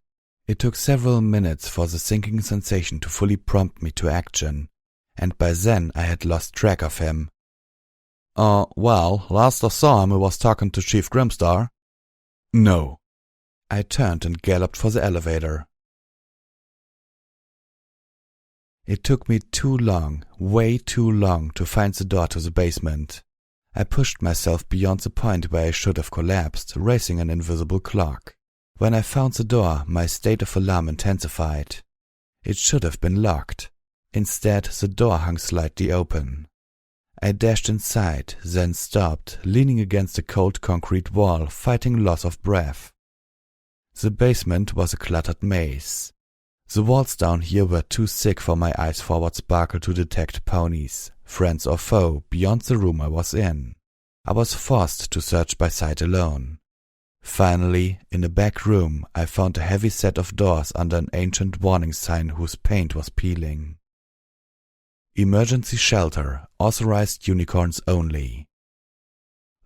It took several minutes for the sinking sensation to fully prompt me to action, and by then I had lost track of him. Well, last I saw him he was talking to Chief Grimstar. No. I turned and galloped for the elevator. It took me too long, way too long, to find the door to the basement. I pushed myself beyond the point where I should have collapsed, racing an invisible clock. When I found the door, my state of alarm intensified. It should have been locked. Instead, the door hung slightly open. I dashed inside, then stopped, leaning against a cold concrete wall, fighting loss of breath. The basement was a cluttered maze. The walls down here were too thick for my eyes forward sparkle to detect ponies, friends or foe, beyond the room I was in. I was forced to search by sight alone. Finally, in a back room, I found a heavy set of doors under an ancient warning sign whose paint was peeling. Emergency shelter, authorized unicorns only.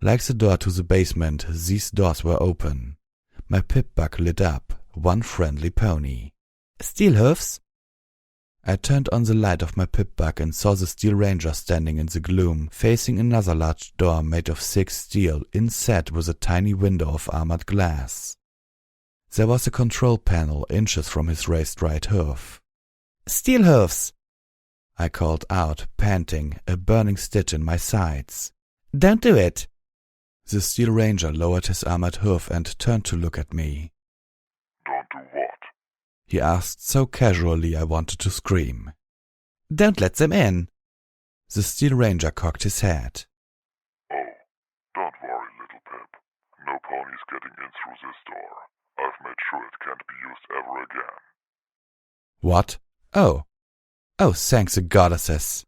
Like the door to the basement, these doors were open. My pip-bug lit up, one friendly pony. Steelhoofs? I turned on the light of my pip-bug and saw the Steel Ranger standing in the gloom, facing another large door made of thick steel, inset with a tiny window of armored glass. There was a control panel inches from his raised right hoof. Steelhoofs! I called out, panting, a burning stitch in my sides. Don't do it! The Steel Ranger lowered his armored hoof and turned to look at me. Don't do what? He asked so casually I wanted to scream. Don't let them in! The Steel Ranger cocked his head. Oh, don't worry, little Pip. No ponies getting in through this door. I've made sure it can't be used ever again. What? Oh, thanks the goddesses.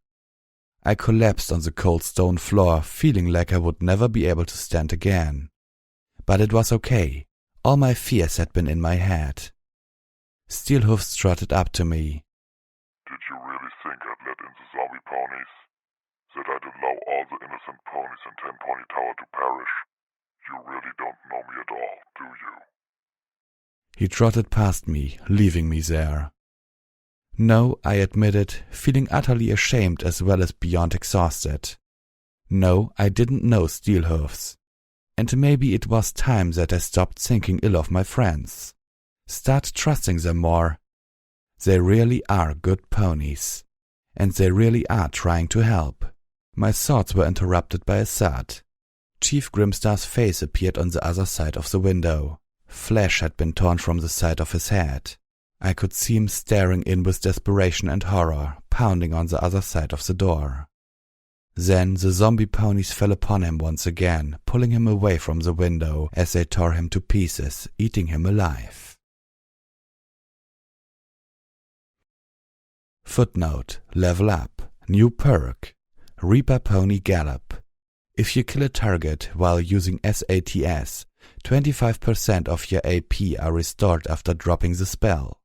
I collapsed on the cold stone floor, feeling like I would never be able to stand again. But it was okay. All my fears had been in my head. Steelhoofs trotted up to me. Did you really think I'd let in the zombie ponies? That I'd allow all the innocent ponies in 10 Pony Tower to perish? You really don't know me at all, do you? He trotted past me, leaving me there. No, I admitted, feeling utterly ashamed as well as beyond exhausted. No, I didn't know Steelhoofs. And maybe it was time that I stopped thinking ill of my friends. Start trusting them more. They really are good ponies. And they really are trying to help. My thoughts were interrupted by a thud. Chief Grimstar's face appeared on the other side of the window. Flesh had been torn from the side of his head. I could see him staring in with desperation and horror, pounding on the other side of the door. Then the zombie ponies fell upon him once again, pulling him away from the window as they tore him to pieces, eating him alive. Footnote: Level up. New perk. Reaper Pony Gallop. If you kill a target while using SATS, 25% of your AP are restored after dropping the spell.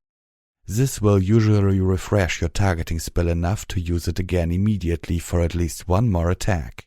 This will usually refresh your targeting spell enough to use it again immediately for at least one more attack.